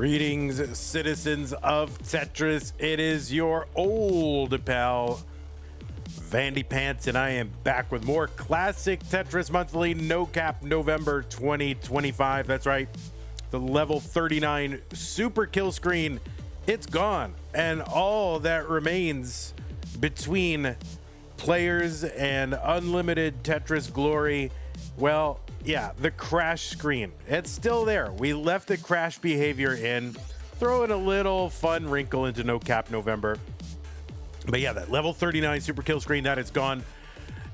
Greetings, citizens of Tetris. It is your old pal, Vandy Pants, and I am back with more classic Tetris Monthly No Cap November 2025. That's right, the level 39 super kill screen. It's gone, and all that remains between players and unlimited Tetris glory, well, yeah, the crash screen. It's still there. We left the crash behavior in, throwing a little fun wrinkle into No Cap November. But yeah, that level 39 super kill screen, that is gone.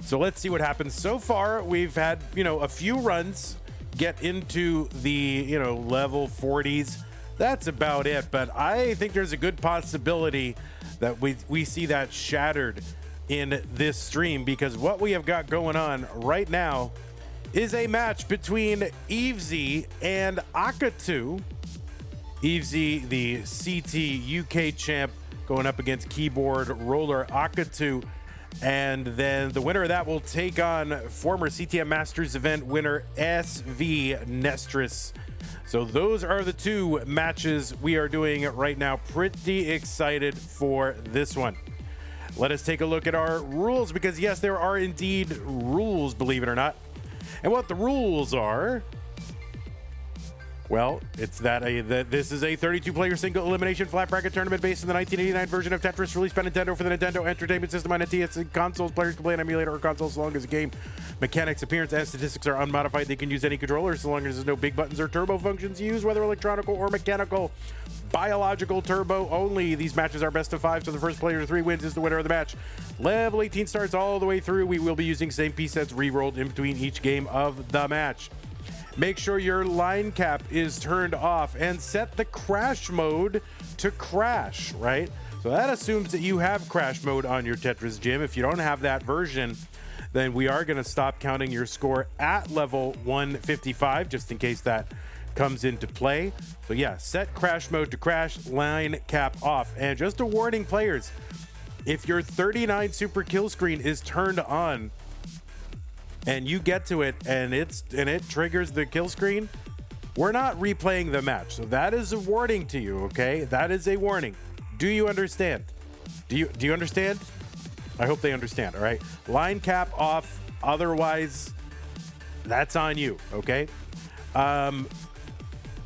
So let's see what happens. So far, we've had, a few runs get into the, level 40s. That's about it. But I think there's a good possibility that we see that shattered in this stream, because what we have got going on right now is a match between Evesy and Akatu. Evesy, the CT UK champ, going up against keyboard roller Akatu. And then the winner of that will take on former CTM Masters event winner SV Nestris. So those are the two matches we are doing right now. Pretty excited for this one. Let us take a look at our rules, because yes, there are indeed rules, believe it or not. And what the rules are, well, it's that this is a 32-player single elimination flat bracket tournament based on the 1989 version of Tetris released by Nintendo for the Nintendo Entertainment System on NES and consoles. Players can play an emulator or console so long as the game mechanics, appearance, and statistics are unmodified. They can use any controller so long as there's no big buttons or turbo functions used, whether electronic or mechanical. Biological turbo only. These matches are best of 5, so the first player to 3 wins is the winner of the match. Level 18 starts all the way through. We will be using same piece sets re-rolled in between each game of the match. Make sure your line cap is turned off and set the crash mode to crash, right? So that assumes that you have crash mode on your Tetris gym. If you don't have that version, then we are going to stop counting your score at level 155, just in case that comes into play. So yeah, set crash mode to crash, line cap off. And just a warning, players, if your 39 super kill screen is turned on and you get to it and it triggers the kill screen, we're not replaying the match. So that is a warning to you, okay? That is a warning. Do you understand? Do you understand? I hope they understand, all right? Line cap off, otherwise that's on you, okay?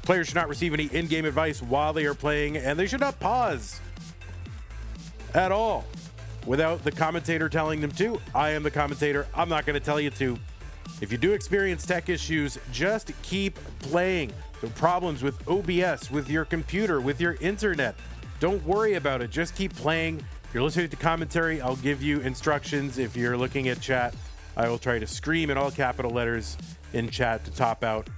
Players should not receive any in-game advice while they are playing, and they should not pause at all without the commentator telling them to. I am the commentator. I'm not going to tell you to. If you do experience tech issues, just keep playing. The problems with OBS, with your computer, with your internet, don't worry about it. Just keep playing. If you're listening to commentary, I'll give you instructions. If you're looking at chat, I will try to scream in all capital letters in chat to top out.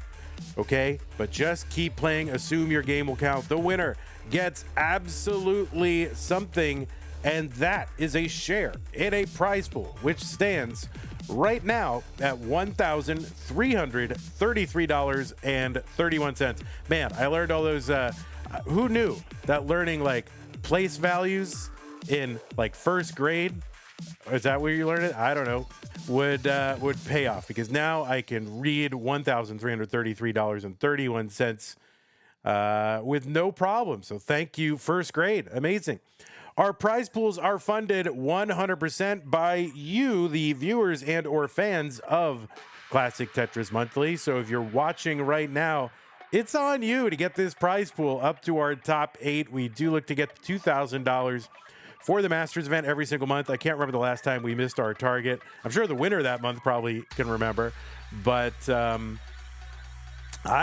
Okay, but just keep playing. Assume your game will count. The winner gets absolutely something, and that is a share in a prize pool, which stands right now at $1,333.31. Man, I learned all those. Who knew that learning like place values in like first grade? Is that where you learned it? I don't know. Would pay off, because now I can read $1,333.31 with no problem. So thank you, first grade. Amazing. Our prize pools are funded 100% by you, the viewers and or fans of Classic Tetris Monthly. So if you're watching right now, it's on you to get this prize pool up to our top 8. We do look to get $2,000 for the Masters event every single month. I can't remember the last time we missed our target. I'm sure the winner that month probably can remember, but I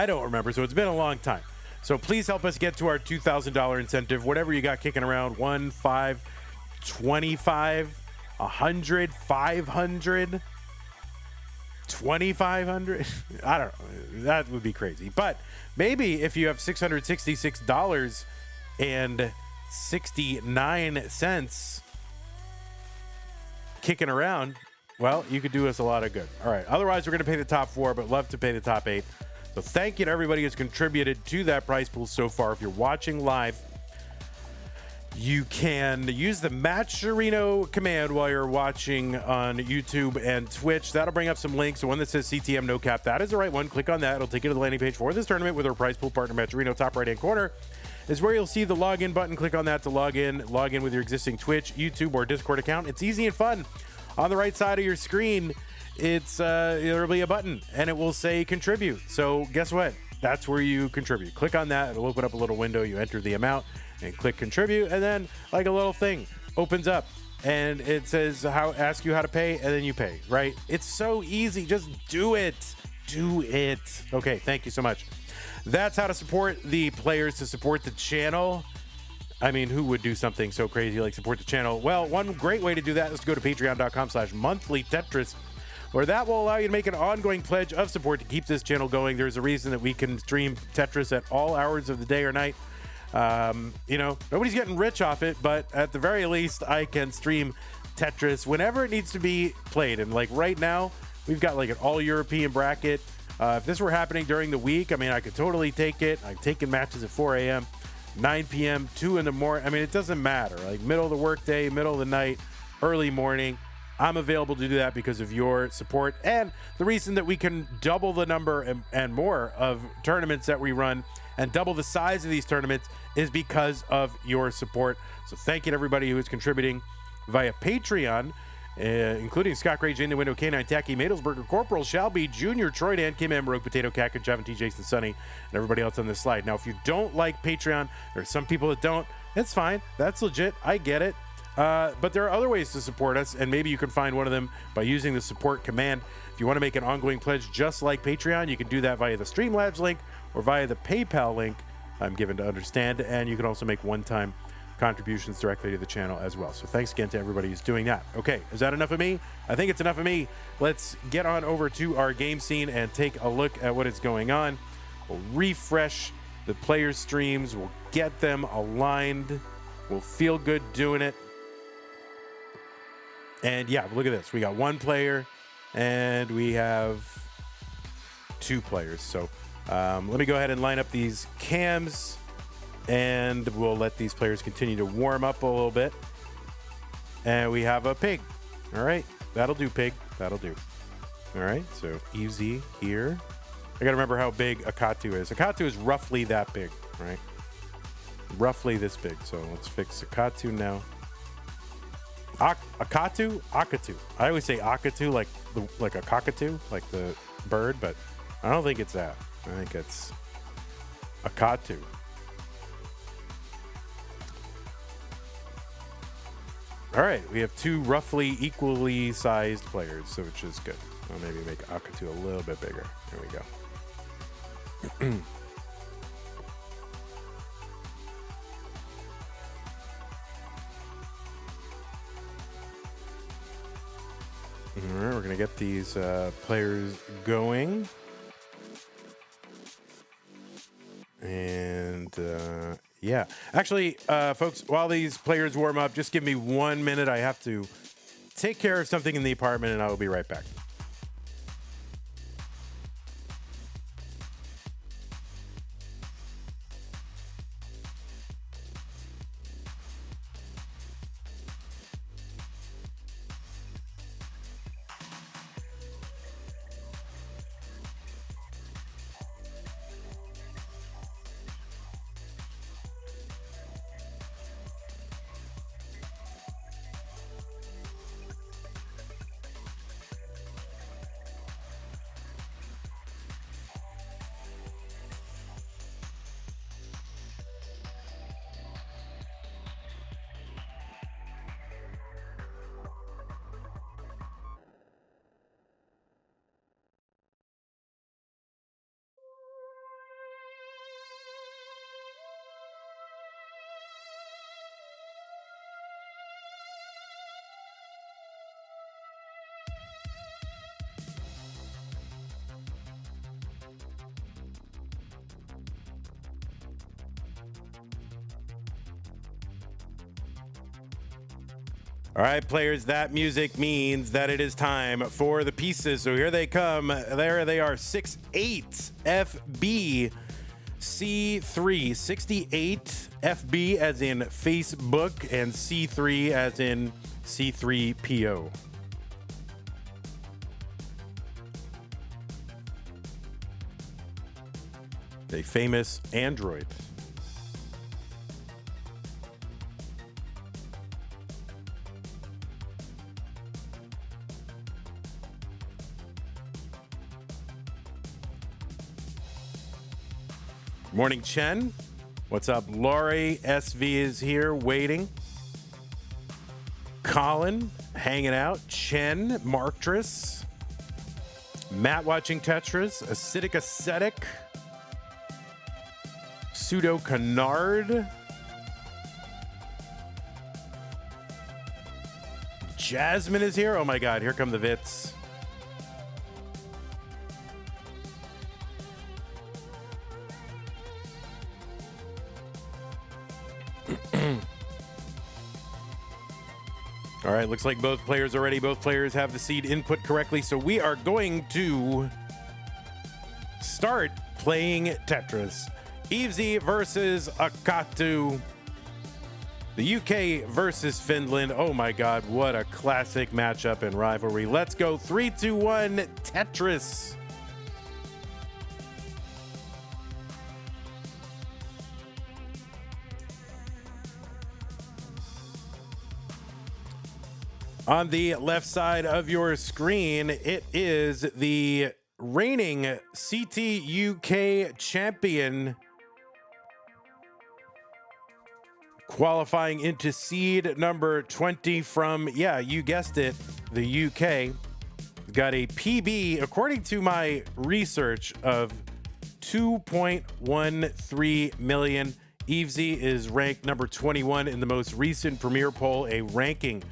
don't remember, so it's been a long time. So please help us get to our $2,000 incentive. Whatever you got kicking around, 1, 5, 25, 100, 500, 2,500. I don't know. That would be crazy. But maybe if you have $666.69 kicking around, well, you could do us a lot of good. All right. Otherwise, we're going to pay the top 4, but love to pay the top 8. So thank you to everybody who's contributed to that prize pool so far. If you're watching live, You can use the Matcherino command while you're watching on YouTube and Twitch. That'll bring up some links. The one that says CTM no cap, that is the right one. Click on that. It'll take you to the landing page for this tournament with our prize pool partner, Matcherino. Top right-hand corner is where you'll see the login button. Click on that to log in with your existing Twitch, YouTube, or Discord account. It's easy and fun. On the right side of your screen, there'll be a button, and it will say contribute. So guess what? That's where you contribute. Click on that. It'll open up a little window. You enter the amount and click contribute, and then like a little thing opens up and it says ask you how to pay, and then you pay, right? It's so easy. Just do it. Okay, thank you so much. That's how to support the players, to support the channel. I mean, who would do something so crazy like support the channel? Well, one great way to do that is to go to patreon.com/monthlytetris, where that will allow you to make an ongoing pledge of support to keep this channel going. There's a reason that we can stream Tetris at all hours of the day or night. Nobody's getting rich off it, but at the very least, I can stream Tetris whenever it needs to be played. And like right now, we've got like an all-European bracket. If this were happening during the week, I mean, I could totally take it. I've taken matches at 4 a.m., 9 p.m., 2 in the morning. I mean, it doesn't matter. Like middle of the workday, middle of the night, early morning. I'm available to do that because of your support and the reason that we can double the number and more of tournaments that we run and double the size of these tournaments is because of your support. So thank you to everybody who is contributing via Patreon, including Scott Gray, Jane the Window, K9 Tacky, Madelsberger, Corporal, Shelby, Junior, Troy Dan, Kim M, Rogue Potato, Cat, and Javin T, Jason, Sunny, and everybody else on this slide. Now, if you don't like Patreon, there's some people that don't. It's fine. That's legit. I get it. But there are other ways to support us, and maybe you can find one of them by using the support command. If you want to make an ongoing pledge just like Patreon, you can do that via the Streamlabs link or via the PayPal link I'm given to understand, and you can also make one-time contributions directly to the channel as well. So thanks again to everybody who's doing that. Okay, is that enough of me? I think it's enough of me. Let's get on over to our game scene and take a look at what is going on. We'll refresh the player streams. We'll get them aligned. We'll feel good doing it. And yeah, look at this. We got one player and we have two players. So let me go ahead and line up these cams and we'll let these players continue to warm up a little bit. And we have a pig. All right, that'll do, pig. That'll do. All right, so Evesy here. I got to remember how big Akatu is. Akatu is roughly that big, right? Roughly this big. So let's fix Akatu now. Akatu? Akatu. I always say Akatu like a cockatoo, like the bird, but I don't think it's that. I think it's Akatu. All right, we have two roughly equally sized players, so which is good. I'll maybe make Akatu a little bit bigger. There we go. All right, we're going to get these players going. And yeah, actually, folks, while these players warm up, just give me 1 minute. I have to take care of something in the apartment and I will be right back. All right, players, that music means that it is time for the pieces. So here they come. There they are, 6-8 FB. C3, 68 FB as in Facebook, and C3 as in C3PO. A famous android. Morning, Chen. What's up? Laurie SV is here waiting. Colin hanging out. Chen, Marktris. Matt watching Tetris. Acidic Ascetic. Pseudo Canard. Jasmine is here. Oh my God, here come the Vits. All right, looks like both players are ready. Both players have the seed input correctly. So we are going to start playing Tetris. Evesy versus Akatu. The UK versus Finland. Oh my God, what a classic matchup and rivalry. Let's go. 3, 2, 1, Tetris. On the left side of your screen, it is the reigning CT UK champion qualifying into seed number 20 from, yeah, you guessed it, the UK. Got a PB, according to my research, of 2.13 million. Evesy is ranked number 21 in the most recent Premier poll, a ranking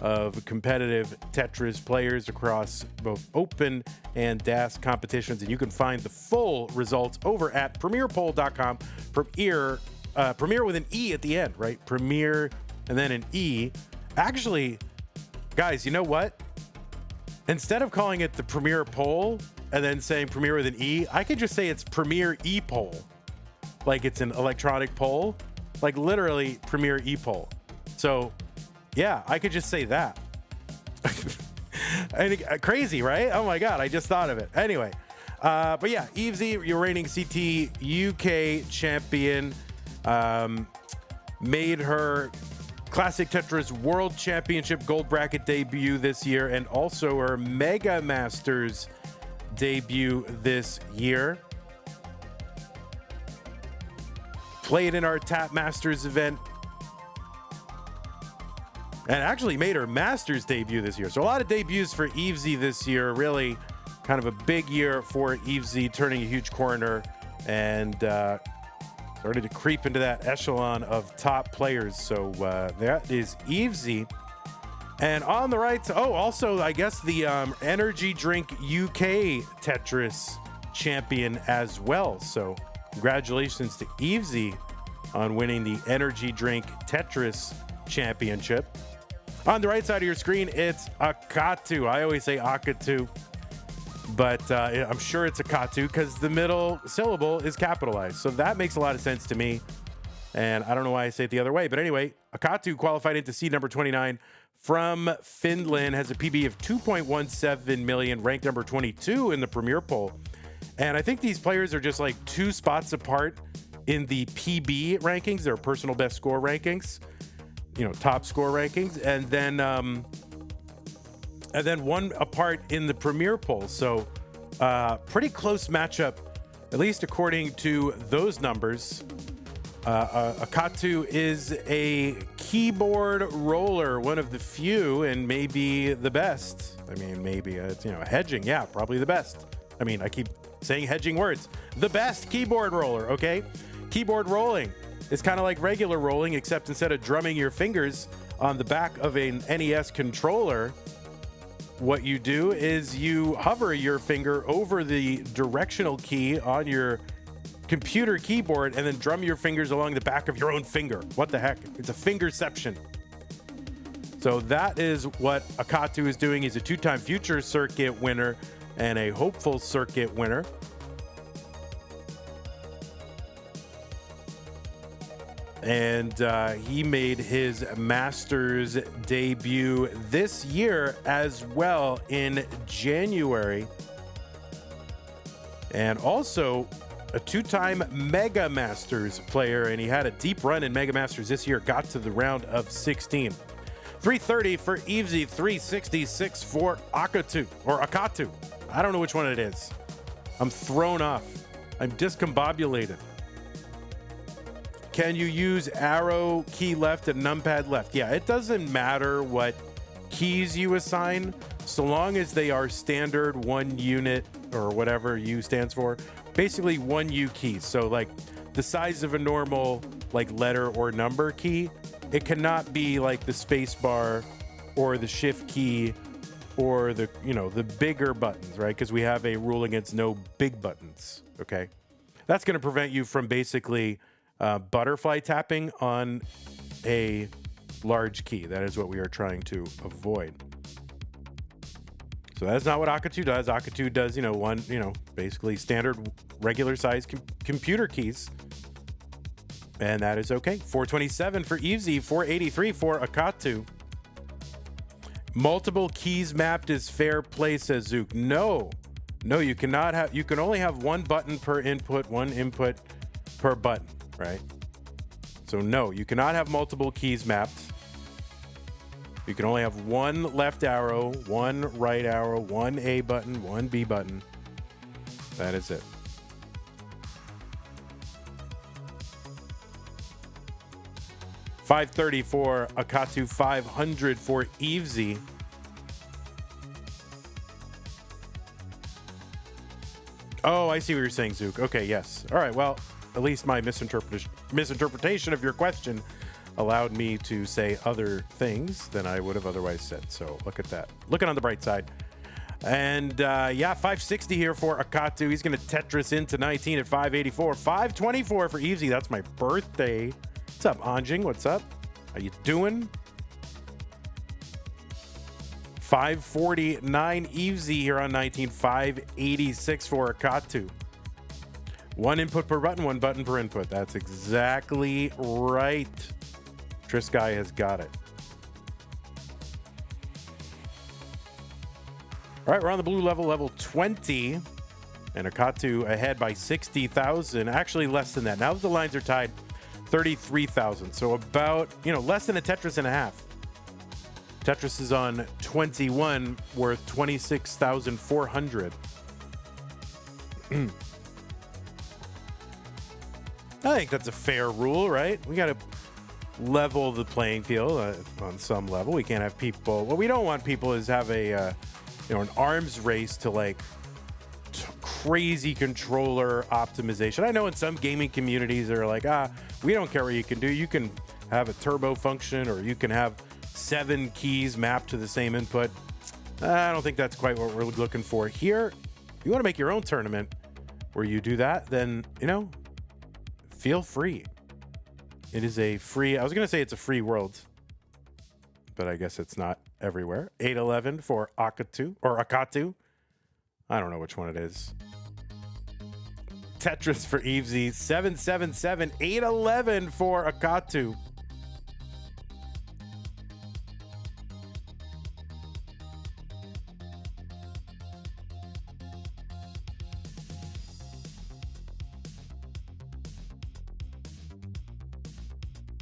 of competitive Tetris players across both open and DAS competitions. And you can find the full results over at premierpoll.com. Premier with an E at the end, right? Premier and then an E. Actually, guys, you know what? Instead of calling it the Premier poll and then saying Premier with an E, I could just say it's Premier E-poll. Like it's an electronic poll. Like literally Premier E-poll. So yeah, I could just say that. Crazy, right? Oh my God, I just thought of it. Anyway, but yeah, Evesy, your reigning CT UK champion, made her Classic Tetris World Championship Gold Bracket debut this year and also her Mega Masters debut this year. Played in our Tap Masters event and actually made her Masters debut this year. So a lot of debuts for Evesy this year. Really kind of a big year for Evesy, turning a huge corner and started to creep into that echelon of top players. So that is Evesy. And on the right, also, I guess the Energy Drink UK Tetris champion as well. So congratulations to Evesy on winning the Energy Drink Tetris championship. On the right side of your screen, it's Akatu. I always say Akatu, but I'm sure it's Akatu because the middle syllable is capitalized. So that makes a lot of sense to me. And I don't know why I say it the other way. But anyway, Akatu qualified into seed number 29 from Finland, has a PB of 2.17 million, ranked number 22 in the Premier poll. And I think these players are just like 2 spots apart in the PB rankings, their personal best score rankings. You know, top score rankings, and then one apart in the Premier poll. So pretty close matchup, at least according to those numbers. Akatu is a keyboard roller, one of the few, and maybe the best. I mean, maybe it's, hedging. Yeah, probably the best. I mean, I keep saying hedging words. The best keyboard roller. Okay, keyboard rolling. It's kind of like regular rolling, except instead of drumming your fingers on the back of an NES controller, what you do is you hover your finger over the directional key on your computer keyboard and then drum your fingers along the back of your own finger. What the heck? It's a fingerception. So that is what Akatu is doing. He's a 2-time Future Circuit winner and a Hopeful Circuit winner. And he made his Masters debut this year as well in January. And also a two-time Mega Masters player, and he had a deep run in Mega Masters this year, got to the round of 16. 330 for Evesy, 366 for Akatu, or Akatu. I don't know which one it is. I'm thrown off. I'm discombobulated. Can you use arrow key left and numpad left? Yeah, it doesn't matter what keys you assign, so long as they are standard 1 unit or whatever U stands for. Basically 1 U keys. So like the size of a normal like letter or number key, it cannot be like the space bar or the shift key or the, you know, the bigger buttons, right? Because we have a rule against no big buttons, okay? That's going to prevent you from basically butterfly tapping on a large key. That is what we are trying to avoid. So that's not what Akatu does. Akatu does, basically standard regular size computer keys. And that is okay. 427 for Evesy, 483 for Akatu. Multiple keys mapped is fair play, says Zook. No, you cannot have, you can only have 1 button per input, 1 input per button, right? So no, you cannot have multiple keys mapped. You can only have 1 left arrow, 1 right arrow, 1 A button, 1 B button. That is it. $530 for Akatu, $500 for Evesy. Oh, I see what you're saying, Zook. Okay, yes. All right, well, at least my misinterpretation of your question allowed me to say other things than I would have otherwise said. So look at that. Looking on the bright side. And yeah, 560 here for Akatu. He's going to Tetris into 19 at 584. 524 for Evesy. That's my birthday. What's up, Anjing? What's up? How you doing? 549 Evesy here on 19. 586 for Akatu. 1 input per button, 1 button per input. That's exactly right. Trisky has got it. All right, we're on the blue level, level 20. And Akatu ahead by 60,000. Actually, less than that. Now that the lines are tied, 33,000. So about, less than a Tetris and a half. Tetris is on 21, worth 26,400. I think that's a fair rule, right? We got to level the playing field on some level. We can't have people. What we don't want people is have a, an arms race to like crazy controller optimization. I know in some gaming communities they're like, we don't care what you can do. You can have a turbo function, or you can have 7 keys mapped to the same input. I don't think that's quite what we're looking for here. If you want to make your own tournament where you do that, then, feel free. It is a free, I was going to say it's a free world, but I guess it's not everywhere. 811 for Akatu, or Akatu. I don't know which one it is. Tetris for Evesy, 777, 811 for Akatu.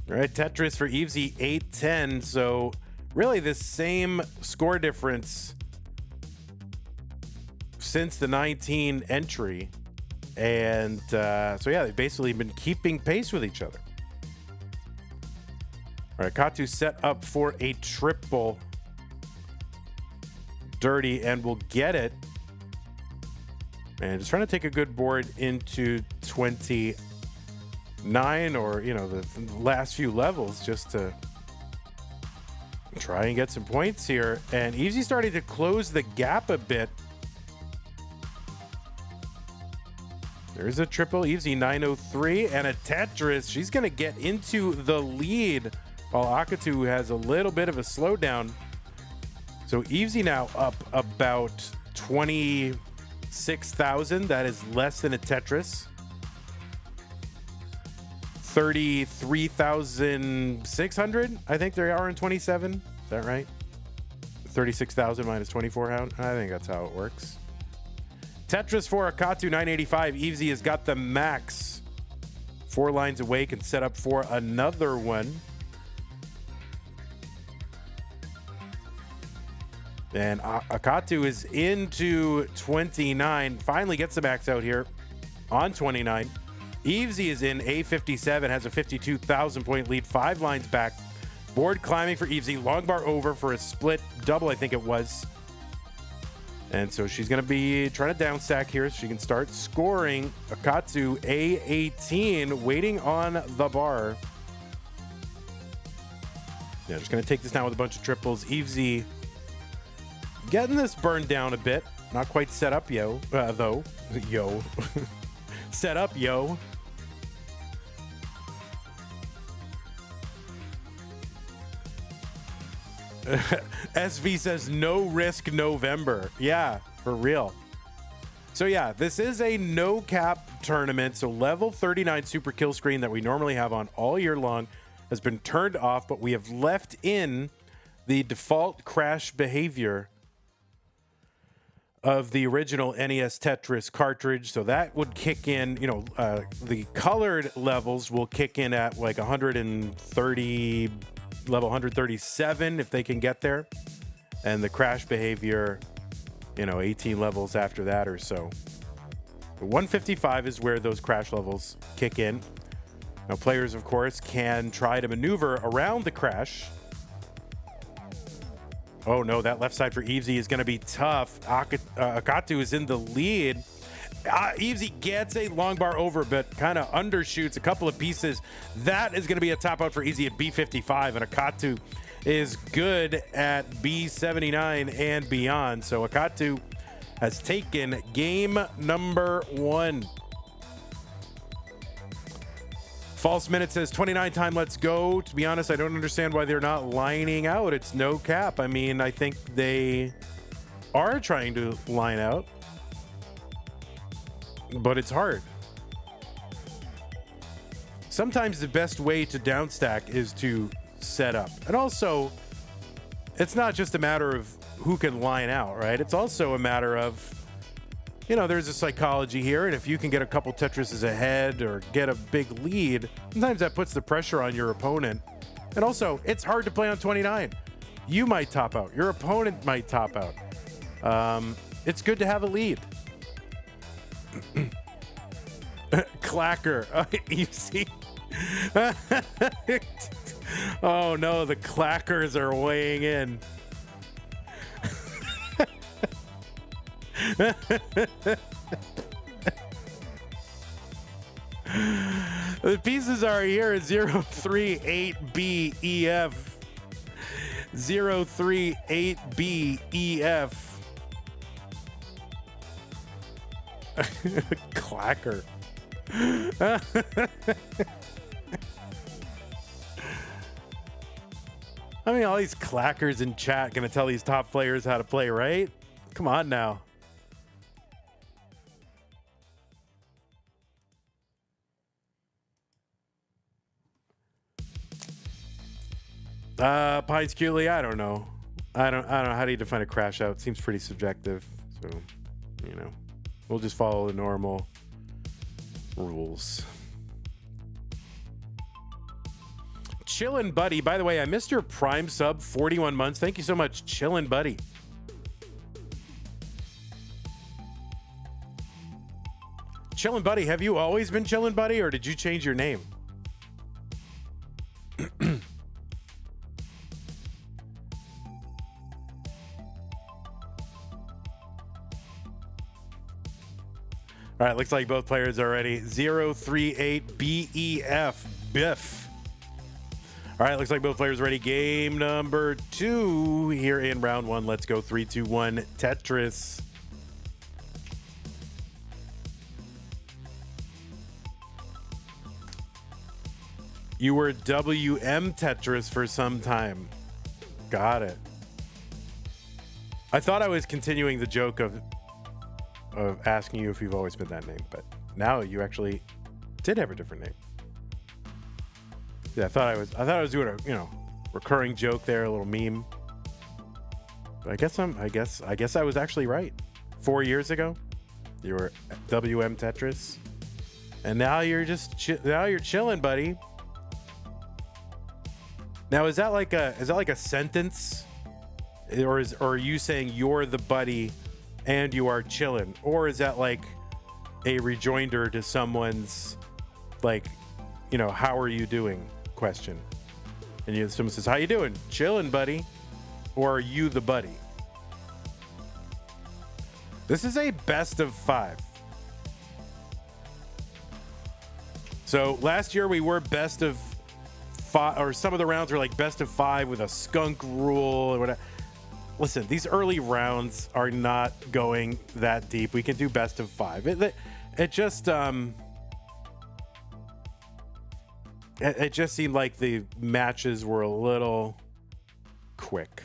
All right, Tetris for Evesy, 810. So really the same score difference since the 19 entry. And so yeah, they've basically been keeping pace with each other. All right, Akatu set up for a triple. Dirty, and will get it. And just trying to take a good board into 29, or the last few levels, just to try and get some points here. And Evesy starting to close the gap a bit. There's a triple. Evesy 903 and a Tetris. She's going to get into the lead, while Akatu has a little bit of a slowdown. So Evesy now up about 26,000. That is less than a Tetris. 33,600. I think they are in 27. Is that right? 36,000 minus 24. I think that's how it works. Tetris for Akatu 985. Evesy has got the max. 4 lines away, can set up for another one. And Akatu is into 29. Finally gets the max out here on 29. Evesy is in A57, has a 52,000 point lead, 5 lines back. Board climbing for Evesy, long bar over for a split double, I think it was. And so she's going to be trying to down stack here so she can start scoring. Akatu A18, waiting on the bar. Yeah, just going to take this down with a bunch of triples. Evesy getting this burned down a bit. Not quite set up, though. Yo. Set up, yo. SV says no risk November. Yeah, for real. So yeah, this is a no cap tournament. So level 39 super kill screen that we normally have on all year long has been turned off, but we have left in the default crash behavior of the original NES Tetris cartridge. So that would kick in, the colored levels will kick in at like 130, level 137 if they can get there. And the crash behavior, 18 levels after that or so. 155 is where those crash levels kick in. Now players, of course, can try to maneuver around the crash. Oh no, that left side for Evesy is going to be tough. Akatu is in the lead. Evesy gets a long bar over, but kind of undershoots a couple of pieces. That is going to be a top out for Evesy at B55, and Akatu is good at B79 and beyond. So Akatu has taken game number 1. False Minute says 29 time, let's go. To be honest, I don't understand why they're not lining out. It's no cap. I mean, I think they are trying to line out, but it's hard. Sometimes the best way to downstack is to set up. And also, it's not just a matter of who can line out, right? It's also a matter of, there's a psychology here, and if you can get a couple Tetrises ahead or get a big lead, sometimes that puts the pressure on your opponent. And also, it's hard to play on 29. You might top out. Your opponent might top out. It's good to have a lead. Clacker. You see? Oh no, the clackers are weighing in. The pieces are here at 038BEF. 038BEF. Clacker. I mean, all these clackers in chat gonna tell these top players how to play, right? Come on now. Pines Cuely, I don't know. I don't know. How do you define a crash out? Seems pretty subjective. So, we'll just follow the normal rules. Chillin' Buddy. By the way, I missed your Prime sub, 41 months. Thank you so much, Chillin' Buddy. Chillin' Buddy, have you always been Chillin' Buddy, or did you change your name? All right, looks like both players are ready. 038BEF. Biff. All right, looks like both players are ready. Game number 2 here in round 1. Let's go. 3, 2, 1. Tetris. You were WM Tetris for some time. Got it. I thought I was continuing the joke of asking you if you've always been that name, but now you actually did have a different name. Yeah, I thought I was doing a recurring joke there, a little meme. But I guess I was actually right. 4 years ago, you were WM Tetris, and now you're just chilling, buddy. Now is that like a sentence, or are you saying you're the buddy and you are chilling, or is that like a rejoinder to someone's like, how are you doing question? And someone says, how you doing? Chilling, buddy. Or are you the buddy? This is a best of 5. So last year we were best of 5, or some of the rounds were like best of 5 with a skunk rule or whatever. Listen, these early rounds are not going that deep. We can do best of 5. It just it just seemed like the matches were a little quick.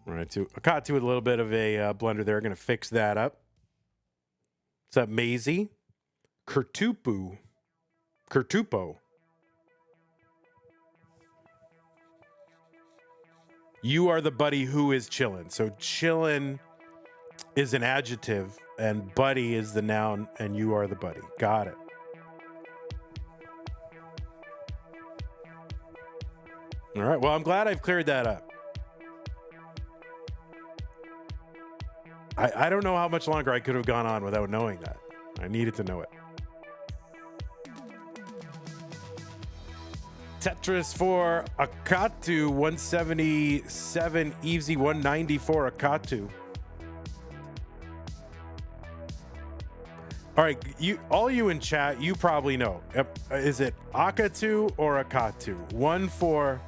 All right, Akatu with a little bit of a blunder there. Going to fix that up. What's up, Maisie? Kurtupo. You are the buddy who is chillin'. So chillin' is an adjective, and buddy is the noun, and you are the buddy. Got it. All right. Well, I'm glad I've cleared that up. I don't know how much longer I could have gone on without knowing that. I needed to know it. Tetris for Akatu, 177. Evesy, 194. Akatu. All right, all you in chat, you probably know. Is it Akatu or Akatu? One for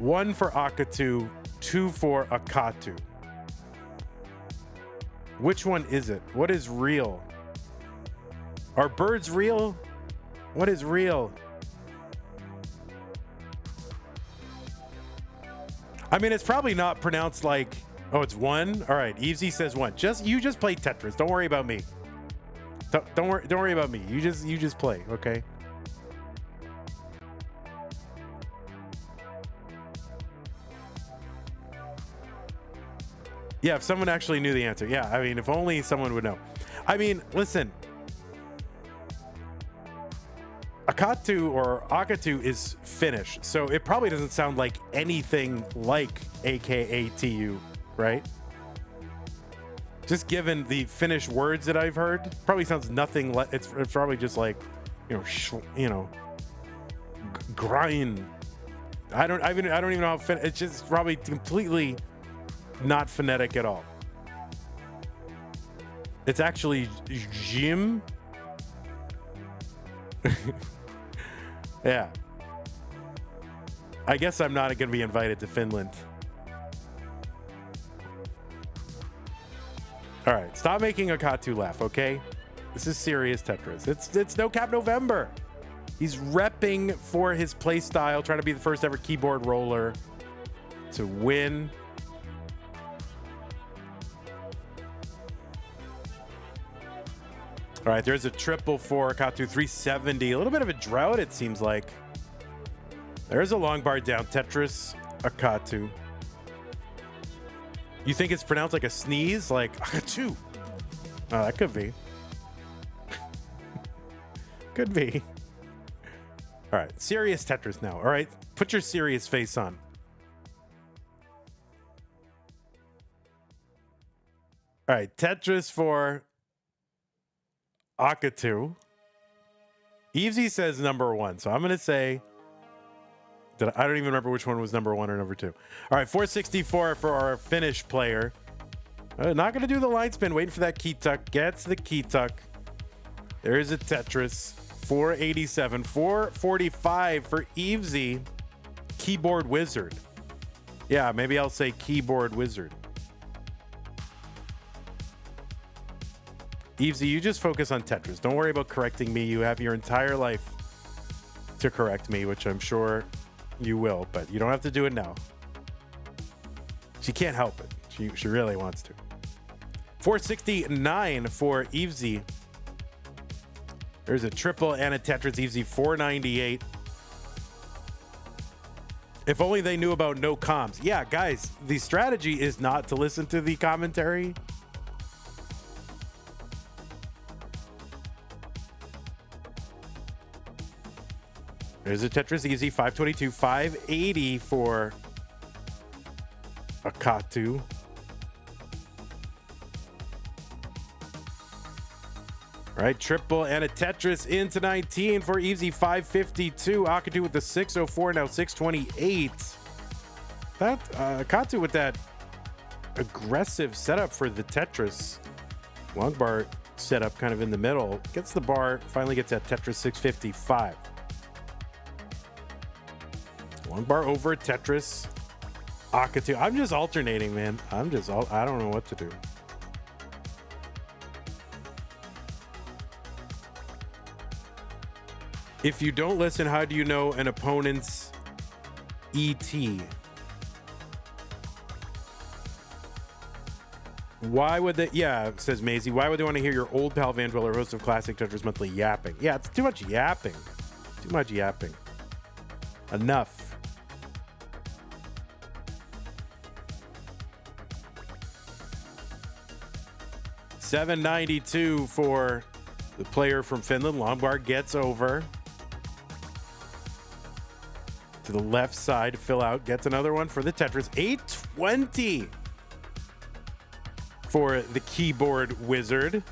Akatu, 2 for Akatu. Which one is it? What is real? Are birds real? What is real? I mean, it's probably not pronounced like, oh, it's 1. All right, Evesy says 1. You just play Tetris. Don't worry about me. Don't worry about me. You just play, okay? Yeah, if someone actually knew the answer. Yeah, I mean, if only someone would know. I mean, listen. Akatu or Akatu is Finnish, so it probably doesn't sound like anything like AKATU, right? Just given the Finnish words that I've heard, probably sounds nothing like. It's probably just like, grind. I don't even know how. It's just probably completely not phonetic at all. It's actually Jim. Yeah. I guess I'm not going to be invited to Finland. All right, stop making Akatu laugh, okay? This is serious Tetris. It's No Cap November. He's repping for his play style, trying to be the first ever keyboard roller to win. All right, there's a triple for Akatu, 370. A little bit of a drought, it seems like. There's a long bar down. Tetris, Akatu. You think it's pronounced like a sneeze? Like, Akatu. Oh, that could be. Could be. All right, serious Tetris now. All right, put your serious face on. All right, Tetris for Akatu. Evesy says number 1, so I'm going to say that I don't even remember which one was number 1 or number 2. All right, 464 for our Finnish player. Not going to do the line spin. Waiting for that key tuck. Gets the key tuck. There's a Tetris. 487. 445 for Evesy. Keyboard Wizard. Yeah, maybe I'll say Keyboard Wizard. Evesy, you just focus on Tetris. Don't worry about correcting me. You have your entire life to correct me, which I'm sure you will, but you don't have to do it now. She can't help it. She really wants to. 469 for Evesy. There's a triple and a Tetris Evesy 498. If only they knew about no comms. Yeah, guys, the strategy is not to listen to the commentary. There's a Tetris Evesy 522, 580 for Akatu. All right, triple and a Tetris into 19 for Evesy 552. Akatu with the 604, now 628. That Akatu with that aggressive setup for the Tetris. Long bar setup kind of in the middle. Gets the bar, finally gets that Tetris 655. Long bar over Tetris. Akatu. I'm just alternating, man. I don't know what to do. If you don't listen, how do you know an opponent's ET? Why would they? Yeah, says Maisie. Why would they want to hear your old pal Van Dweller, host of Classic Tetris Monthly, yapping? Yeah, it's too much yapping. Too much yapping. Enough. $792 for the player from Finland. Longbar gets over to the left side to fill out. Gets another one for the Tetris. 820 for the keyboard wizard.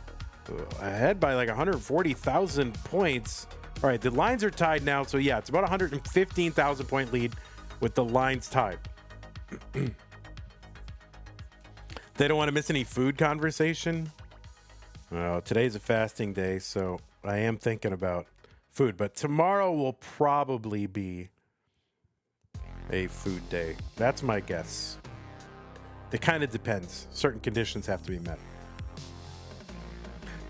Ahead by like 140,000 points. All right, the lines are tied now. So yeah, it's about 115,000 point lead with the lines tied. They don't want to miss any food conversation. Well, today's a fasting day, so I am thinking about food. But tomorrow will probably be a food day. That's my guess. It kind of depends. Certain conditions have to be met.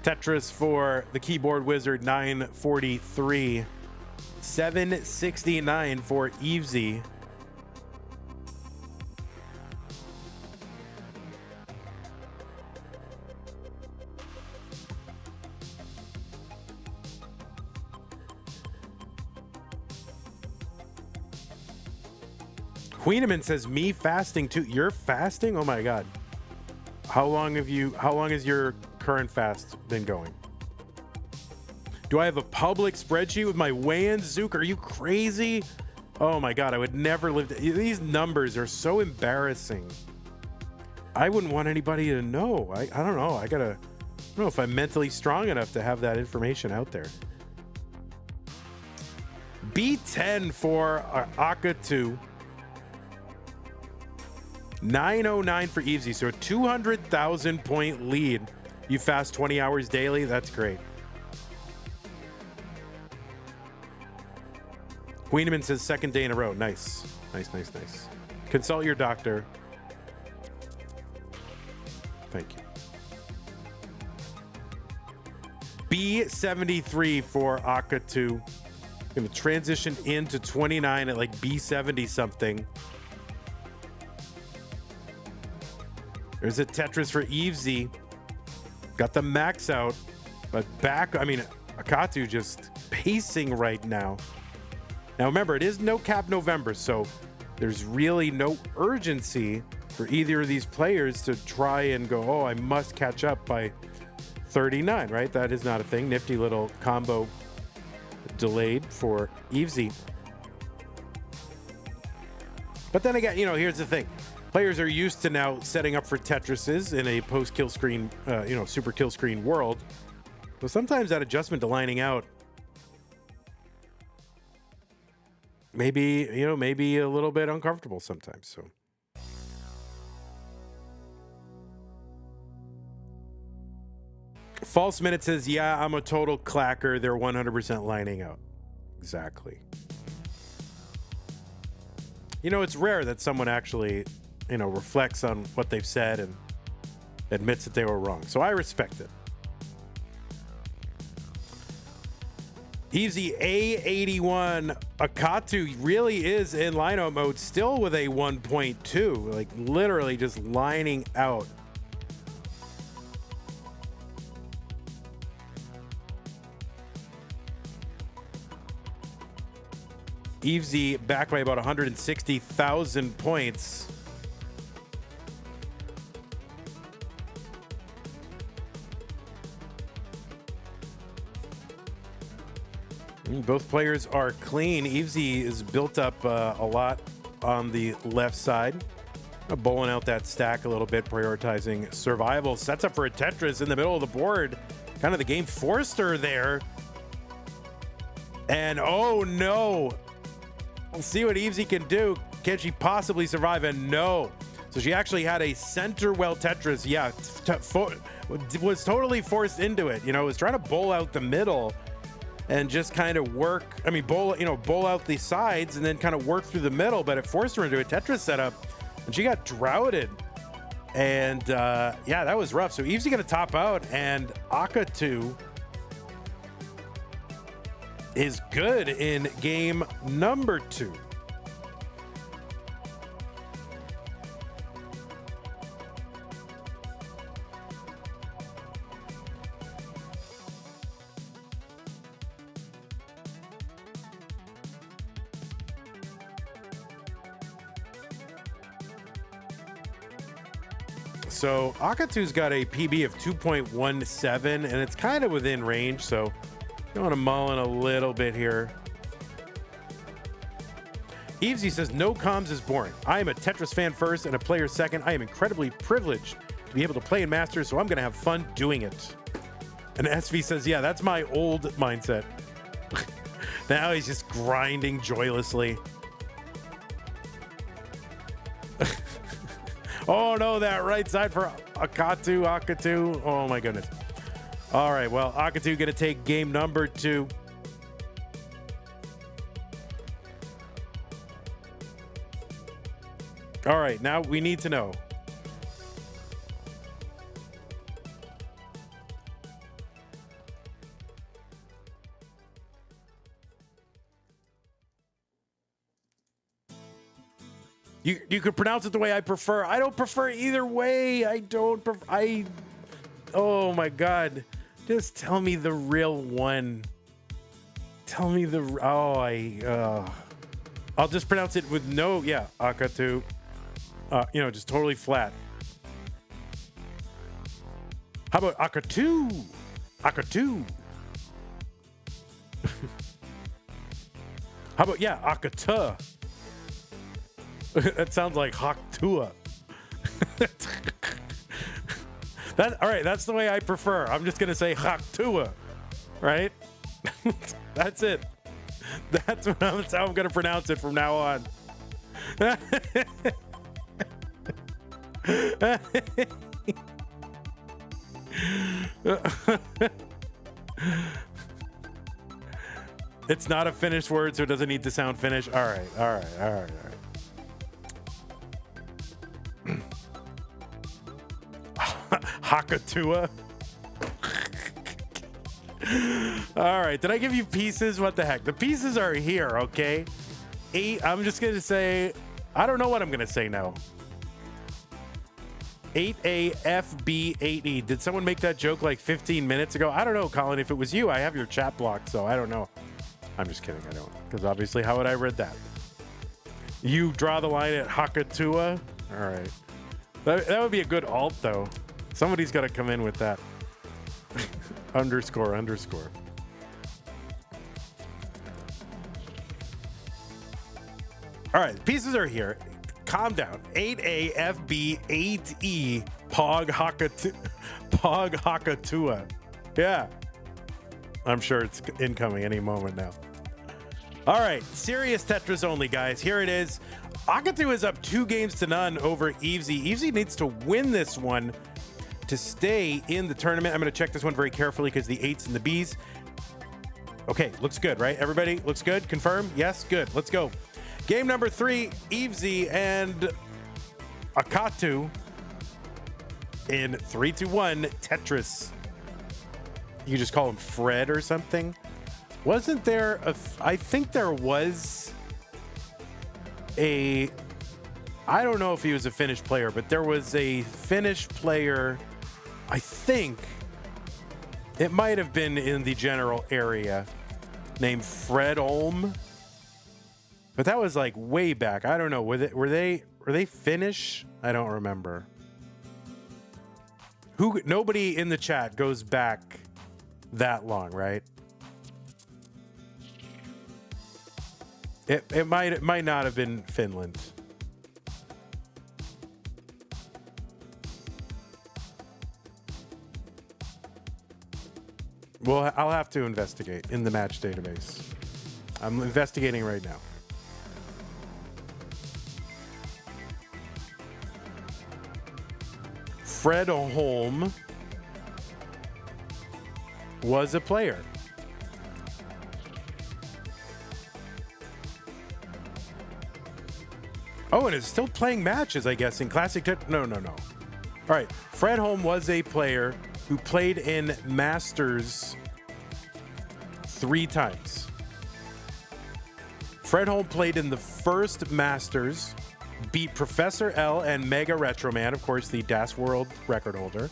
Tetris for the keyboard wizard, 943. 769 for Evesy. Queeneman says, me fasting too. You're fasting? Oh my God. How long has your current fast been going? Do I have a public spreadsheet with my weigh-ins? Zook, are you crazy? Oh my God, I would never live. These numbers are so embarrassing. I wouldn't want anybody to know. I don't know. I don't know if I'm mentally strong enough to have that information out there. B10 for Akatu. 909 for Evesy, so a 200,000 point lead. You fast 20 hours daily. That's great. Queeneman says second day in a row. Nice. Nice. Consult your doctor. Thank you. B73 for Akatu. Gonna transition into 29 at like B70 something. There's a Tetris for Evesy. Got the max out, but Akatu just pacing right now. Now remember, it is no cap November, so there's really no urgency for either of these players to try and go, oh, I must catch up by 39, right? That is not a thing. Nifty little combo delayed for Evesy. But then again, here's the thing. Players are used to now setting up for Tetrises in a post-kill screen, super kill screen world. So sometimes that adjustment to lining out maybe a little bit uncomfortable sometimes. So False Minute says, yeah, I'm a total clacker. They're 100% lining out. Exactly. It's rare that someone actually reflects on what they've said and admits that they were wrong. So I respect it. Evesy A81. Akatu really is in lineout mode, still with a 1.2, like literally just lining out. Evesy back by about 160,000 points. Both players are clean. Evesy is built up a lot on the left side. Bowling out that stack a little bit, prioritizing survival. Sets up for a Tetris in the middle of the board. Kind of the game forster there. And oh no. We'll see what Evesy can do. Can she possibly survive? And no. So she actually had a center well Tetris. Yeah, was totally forced into it. You know, was trying to bowl out the middle and just kind of work. I mean, bowl out the sides and then kind of work through the middle, but it forced her into a Tetris setup and she got droughted. And yeah, that was rough. So Evesy going to top out, and Akatu is good in game number 2. So Akatu's got a PB of 2.17, and it's kind of within range, so you want to mull in a little bit here. Evesy says, no comms is boring. I am a Tetris fan first and a player second. I am incredibly privileged to be able to play in Masters, so I'm going to have fun doing it. And SV says, yeah, that's my old mindset. Now he's just grinding joylessly. Oh no, that right side for Akatu. Oh my goodness. All right, well, Akatu gonna take game number 2. All right, now we need to know. You could pronounce it the way I prefer. I don't prefer either way. Oh my God. Just tell me the real one. Tell me I'll just pronounce it with no, yeah, Akatu. Just totally flat. How about Akatu? Akatu. How about, yeah, Akata? That sounds like Haktua. All right, that's the way I prefer. I'm just gonna say Haktua, right? That's it. That's how I'm gonna pronounce it from now on. It's not a Finnish word, so it doesn't need to sound Finnish. All right. Hakatua. All right, did I give you pieces? What the heck? The pieces are here, okay? 8, I'm just gonna say, I don't know what I'm gonna say now. 8AFB8E. Did someone make that joke like 15 minutes ago? I don't know, Colin. If it was you, I have your chat blocked, so I don't know. I'm just kidding, I don't. Because obviously, how would I read that? You draw the line at Hakatua? All right. That would be a good alt, though. Somebody's got to come in with that. underscore. All right, pieces are here. Calm down. 8AFB8E Pog Hakatua. Yeah. I'm sure it's incoming any moment now. All right, serious Tetris only, guys. Here it is. Akatu is up 2-0 over Evesy. Evesy needs to win this one to stay in the tournament. I'm going to check this one very carefully because the 8s and the Bs. Okay, looks good, right? Everybody looks good? Confirm? Yes? Good. Let's go. Game number 3, Evesy and Akatu in 3-2-1 Tetris. You could just call him Fred or something. Wasn't there I think there was I don't know if he was a Finnish player, but there was a Finnish player, I think it might have been in the general area, named Fred Olm. But that was like way back. I don't know. Were they Finnish? I don't remember. Nobody in the chat goes back that long, right? It might not have been Finland. Well, I'll have to investigate in the match database. I'm investigating right now. Fred Holm was a player. Oh, and is still playing matches, I guess, in Classic No. All right. Fred Holm was a player who played in Masters 3 times. Fred Holm played in the first Masters, beat Professor L and Mega Retro Man, of course, the Das World record holder,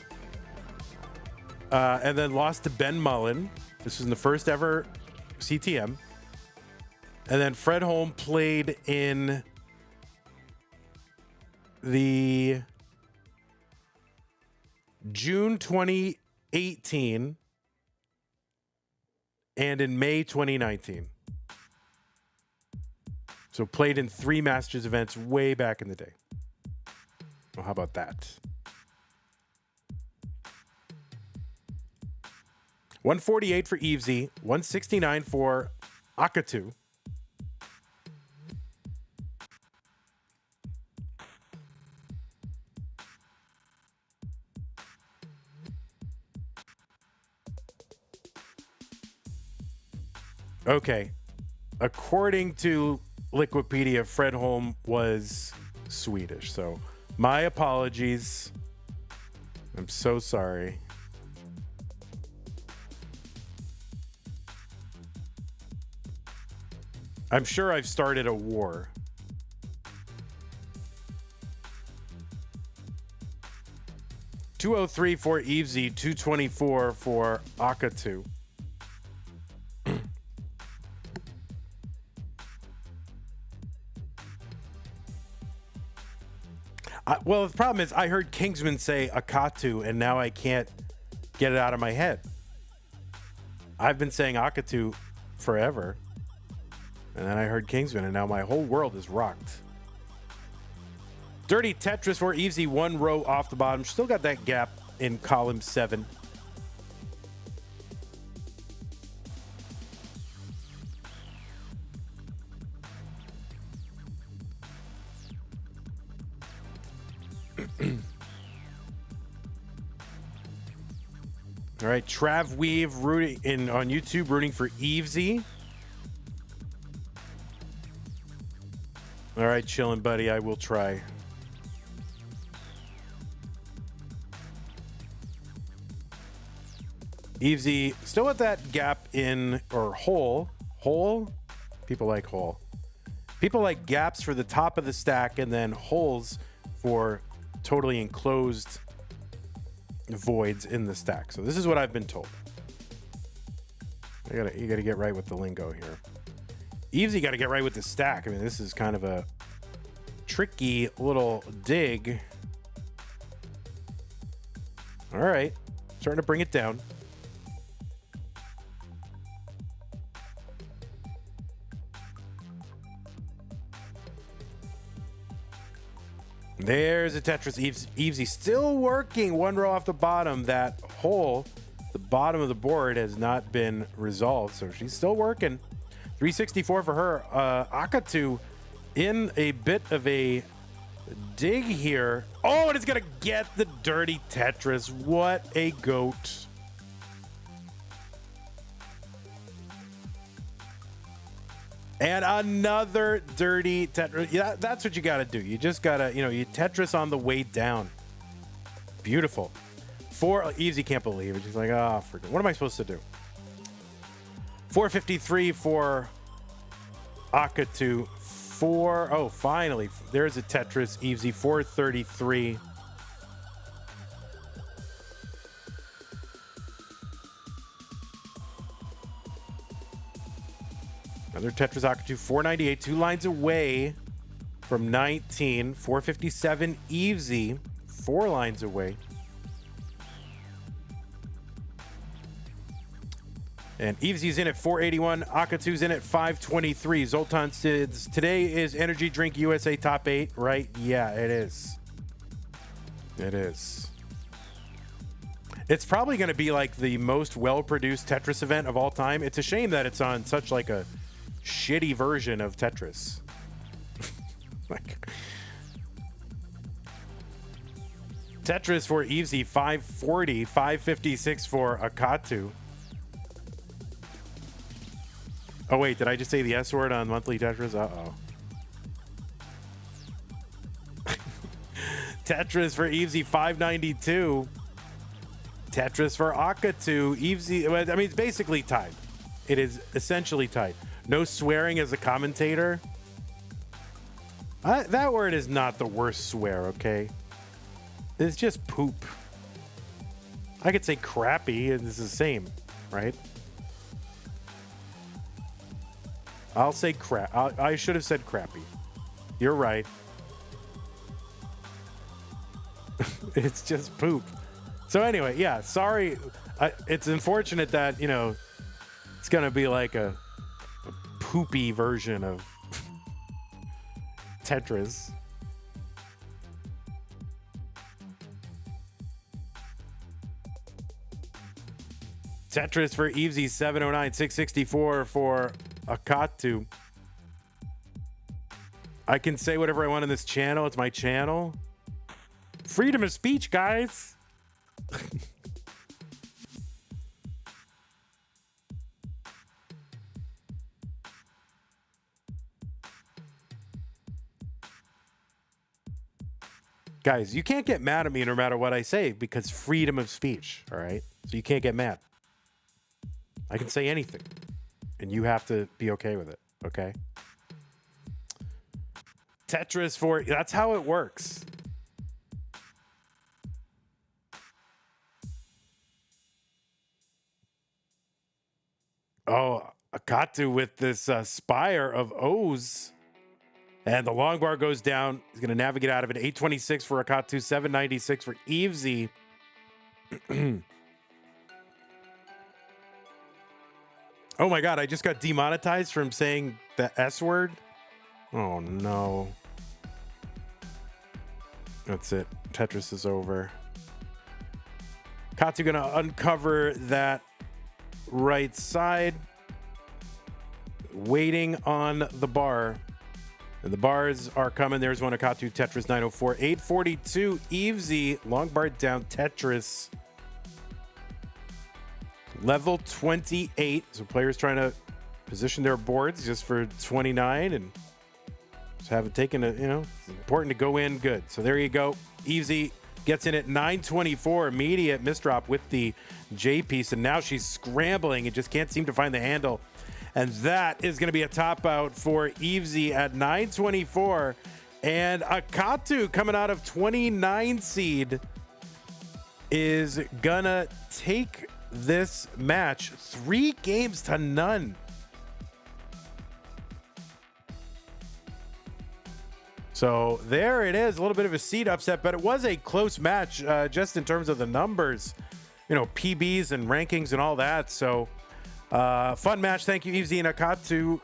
and then lost to Ben Mullen. This was in the first ever CTM. And then Fred Holm played in the June 2018 and in May 2019. So played in 3 Masters events way back in the day. Well, how about that? 148 for Evesy, 169 for Akatu. Okay. According to Liquipedia, Fred Holm was Swedish. So my apologies. I'm so sorry. I'm sure I've started a war. $203 for Evesy, $224 for Akatu. Well, the problem is I heard Kingsman say Akatu, and now I can't get it out of my head. I've been saying Akatu forever, and then I heard Kingsman, and now my whole world is rocked. Dirty Tetris for Evesy, 1 row off the bottom. Still got that gap in column 7. All right, Trav Weave rooting on YouTube, rooting for Evesy. All right, chillin', buddy. I will try. Evesy still at that gap in, or hole. Hole? People like hole. People like gaps for the top of the stack and then holes for totally enclosed voids in the stack. So this is what I've been told. You gotta get right with the lingo here. Evesy got to get right with the stack. I mean, this is kind of a tricky little dig. All right, starting to bring it down. There's a Tetris. Evesy still working 1 row off the bottom. That hole, the bottom of the board, has not been resolved, so she's still working. 364 for her. Akatu in a bit of a dig here. Oh, and it's gonna get the dirty Tetris. What a goat. And another dirty Tetris. Yeah, that's what you got to do. You just got to, you Tetris on the way down. Beautiful. Evesy can't believe it. She's like, forget. What am I supposed to do? 453 for Akatu. Finally. There's a Tetris. Evesy, 433. Another Tetris Akatu, 498, 2 lines away from 19. 457 Evesy, 4 lines away. And Evesy's in at 481. Akatu's in at 523. Zoltan says, today is Energy Drink USA Top 8, right? Yeah, it is. It is. It's probably going to be like the most well-produced Tetris event of all time. It's a shame that it's on such like a shitty version of Tetris. Like Tetris for Evesy, 540, 556 for Akatu. Oh wait, did I just say the S word on monthly Tetris? Uh-oh. Tetris for Evesy, 592. Tetris for Akatu. Evesy, I mean, it's basically tied. It is essentially tied. No swearing as a commentator. That word is not the worst swear, okay? It's just poop. I could say crappy, and it's the same, right? I'll say crap. I should have said crappy. You're right. It's just poop. So anyway, yeah, sorry. It's unfortunate that, you know, it's going to be like a poopy version of Tetris. Tetris for Evesy, 709, 664 for Akatu. I can say whatever I want on this channel. It's my channel. Freedom of speech, guys. Guys, you can't get mad at me no matter what I say because freedom of speech, all right? So you can't get mad. I can say anything, and you have to be okay with it, okay? Tetris for, that's how it works. Oh, Akatu with this spire of O's. And the long bar goes down. He's going to navigate out of it. 826 for Akatu, 796 for Evesy. Oh my God, I just got demonetized from saying the S word. Oh no. That's it. Tetris is over. Akatu going to uncover that right side. Waiting on the bar. And the bars are coming. There's one Akatu, Tetris 904. 842 Evesy, long bar down Tetris. Level 28. So players trying to position their boards just for 29 and just haven't taken a, you know, it's important to go in good. So there you go. Evesy gets in at 924. Immediate misdrop with the J piece. And now she's scrambling and just can't seem to find the handle. And that is going to be a top out for Evesy at 924. And Akatu, coming out of 29 seed, is going to take this match 3-0. So there it is. A little bit of a seed upset, but it was a close match just in terms of the numbers, you know, PBs and rankings and all that. So fun match. Thank you, Evesy and Akatu.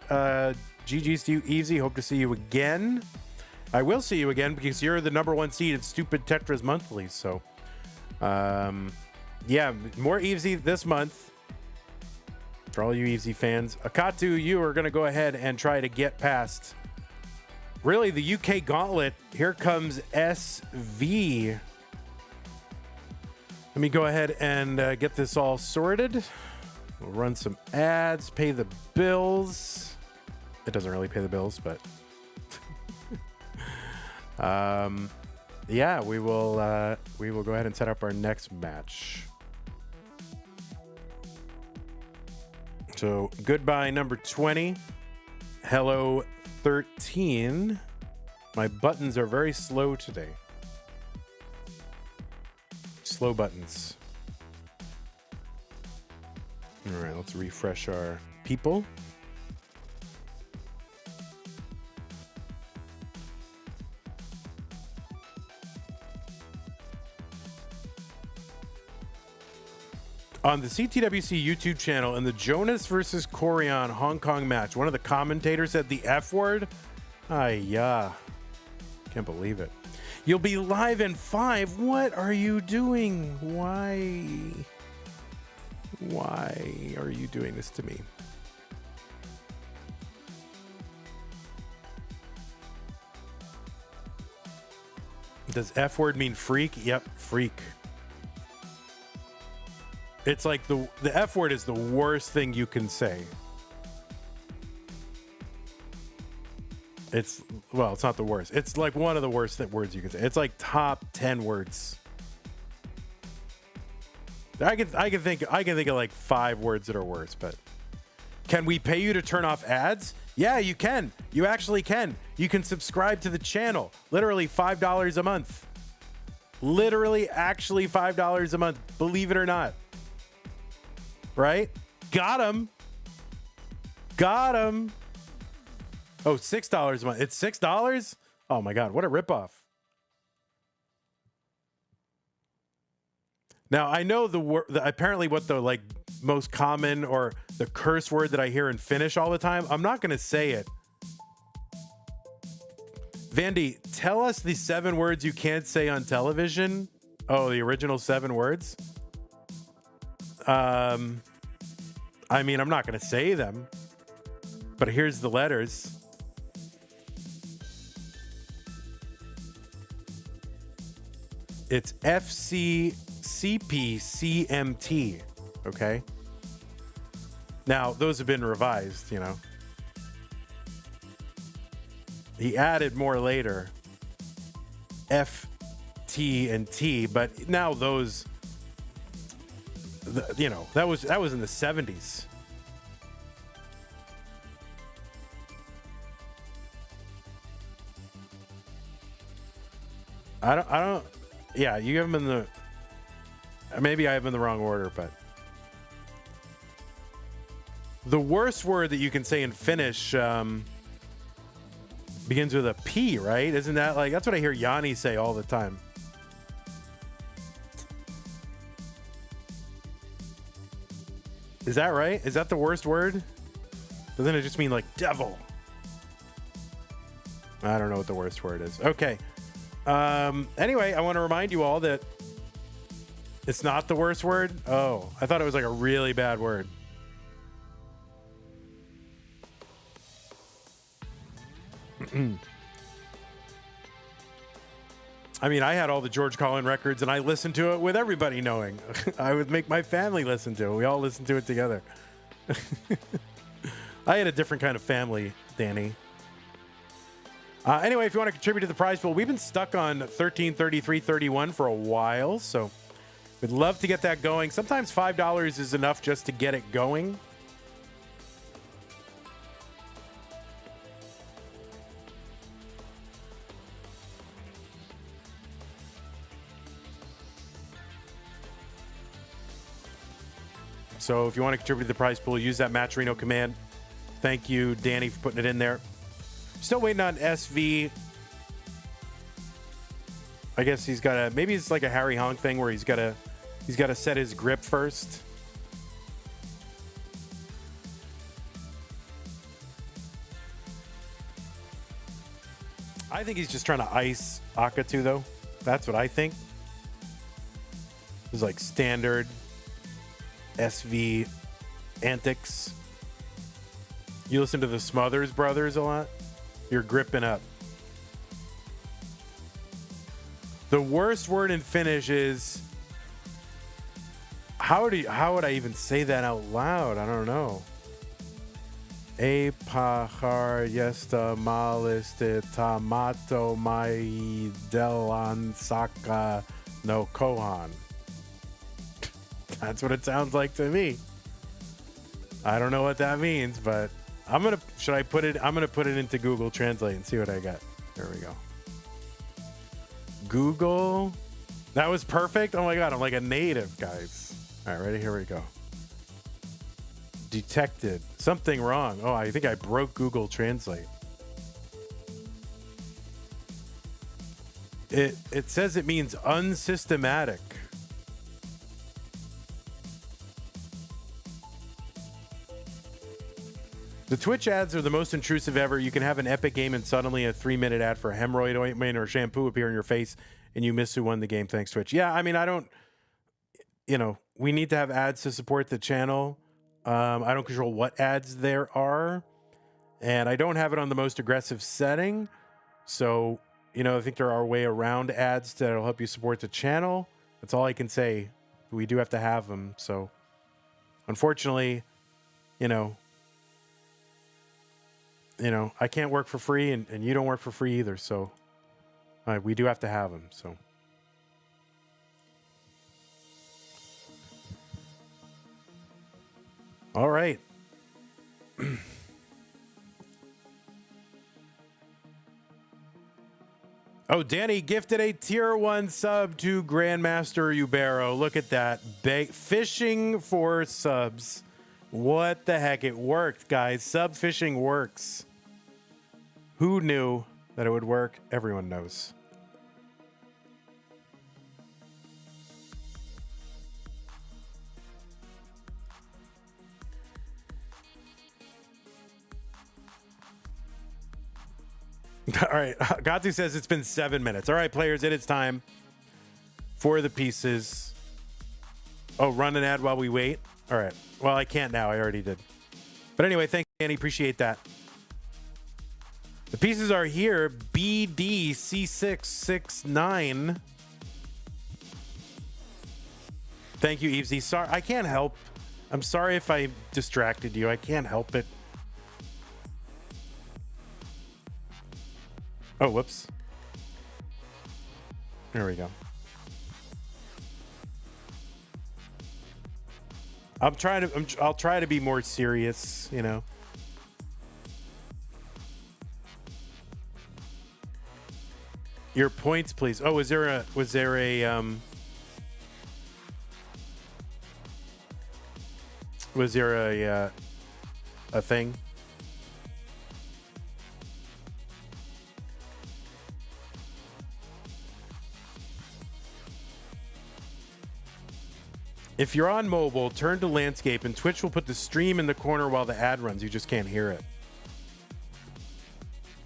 GG's to you, Evesy. Hope to see you again. I will see you again because you're the #1 seed in Stupid Tetris Monthly. So, yeah, more Evesy this month for all you Evesy fans. Akatu, you are going to go ahead and try to get past, really, the UK gauntlet. Here comes SV. Let me go ahead and get this all sorted. We'll run some ads, pay the bills. It doesn't really pay the bills, but yeah, we will go ahead and set up our next match. So goodbye number 20. Hello 13. My buttons are very slow today. Slow buttons. All right, let's refresh our people. On the CTWC YouTube channel in the Jonas versus Corian Hong Kong match, one of the commentators said the F word. Yeah. Can't believe it. You'll be live in 5. What are you doing? Why are you doing this to me? Does F word mean freak? Yep, freak. It's like the F word is the worst thing you can say. It's not the worst. It's like one of the worst words you can say. It's like top 10 words. I can think of like 5 words that are worse, but can we pay you to turn off ads? Yeah, you can. You actually can. You can subscribe to the channel. Literally $5 a month. Literally actually $5 a month. Believe it or not. Right? Got him. Oh, $6 a month. It's $6? Oh my God, what a ripoff. Now, I know apparently what the like most common or the curse word that I hear in Finnish all the time. I'm not going to say it. Vandy, tell us the 7 words you can't say on television. Oh, the original 7 words? I mean, I'm not going to say them, but here's the letters. It's FCCPCMT. Okay. Now, those have been revised, you know. He added more later. F, T, and T, but now those, you know, that was in the 70s. I don't. Yeah, you have them in the. Maybe I have them in the wrong order, but the worst word that you can say in Finnish begins with a P, right? Isn't that like that's what I hear Yanni say all the time? Is that right? Is that the worst word? Doesn't it just mean like devil? I don't know what the worst word is. Okay. Anyway, I want to remind you all that it's not the worst word. Oh, I thought it was like a really bad word. I mean, I had all the George Carlin records and I listened to it with everybody knowing. I would make my family listen to it. We all listened to it together. I had a different kind of family, Danny. Anyway, if you want to contribute to the prize pool, we've been stuck on 1333.31 for a while, so we'd love to get that going. Sometimes $5 is enough just to get it going. So if you want to contribute to the prize pool, use that Match Reno command. Thank you, Danny, for putting it in there. Still waiting on SV. I guess he's got to, maybe it's like a Harry Honk thing where he's got to set his grip first. I think he's just trying to ice Akatu though. That's what I think. It's like standard SV antics. You listen to the Smothers Brothers a lot? You're gripping up. The worst word in Finnish is how would I even say that out loud? I don't know. E pahar yesta maliste tamato mai delan saka no kohan. That's what it sounds like to me. I don't know what that means, but I'm gonna put it into Google Translate and see what I got. There we go. Google. That was perfect. Oh my God, I'm like a native, guys. All right, ready? Here we go. Detected. Something wrong. Oh, I think I broke Google Translate. It says it means unsystematic. The Twitch ads are the most intrusive ever. You can have an epic game and suddenly a 3-minute ad for a hemorrhoid ointment or shampoo appear in your face and you miss who won the game. Thanks, Twitch. Yeah, I mean, I don't, we need to have ads to support the channel. I don't control what ads there are. And I don't have it on the most aggressive setting. So, I think there are way around ads that'll help you support the channel. That's all I can say. We do have to have them. So, unfortunately, I can't work for free and you don't work for free either. So we do have to have them. So. All right. Oh, Danny gifted a tier 1 sub to Grandmaster Ubero. Look at that. Fishing for subs. What the heck? It worked, guys. Sub fishing works. Who knew that it would work? Everyone knows. All right. Akatu says it's been 7 minutes. All right, players, it is time for the pieces. Oh, run an ad while we wait. All right. Well, I can't now. I already did. But anyway, thank you, Danny. Appreciate that. The pieces are here. BDC669. Thank you, Evesy. Sorry, I can't help. I'm sorry if I distracted you. I can't help it. Oh, whoops. There we go. I'll try to be more serious, Your points, please. Oh, was there a thing? If you're on mobile, turn to landscape and Twitch will put the stream in the corner while the ad runs. You just can't hear it.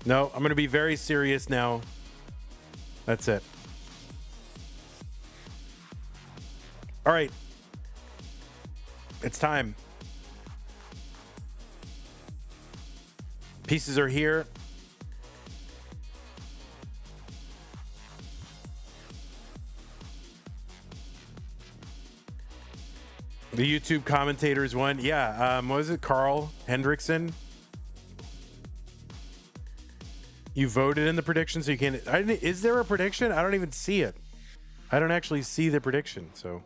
No, I'm going to be very serious now. That's it. All right. It's time. Pieces are here. The YouTube commentators won. Yeah. What was it? Carl Hendrickson. You voted in the prediction, so you can't. Is there a prediction? I don't even see it. I don't actually see the prediction. So.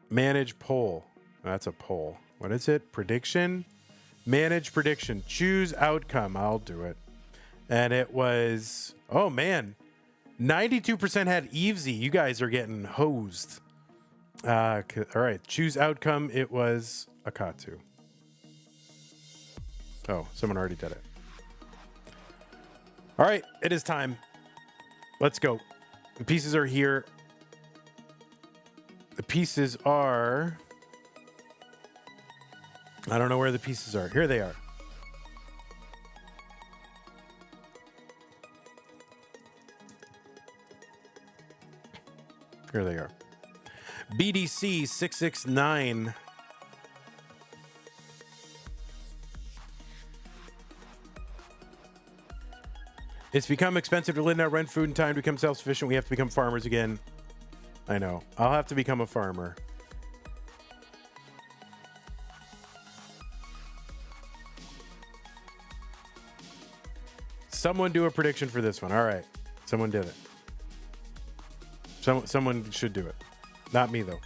Manage poll. That's a poll. What is it? Prediction. Manage prediction. Choose outcome. I'll do it. And it was. Oh man. 92% had Evesy. You guys are getting hosed. All right. Choose outcome. It was Akatu. Oh, someone already did it. All right. It is time. Let's go. The pieces are here. The pieces are... I don't know where the pieces are. Here they are. Here they are. BDC 669. It's become expensive to live now, rent food and time to become self-sufficient. We have to become farmers again. I know. I'll have to become a farmer. Someone do a prediction for this one. All right. Someone did it. Someone should do it. Not me, though.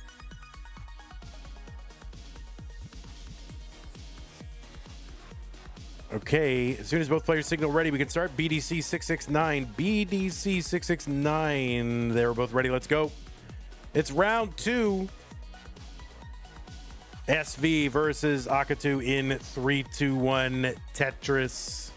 Okay. As soon as both players signal ready, we can start. BDC 669. BDC 669. They were both ready. Let's go. It's round 2. SV versus Akatu in 3-2-1 Tetris.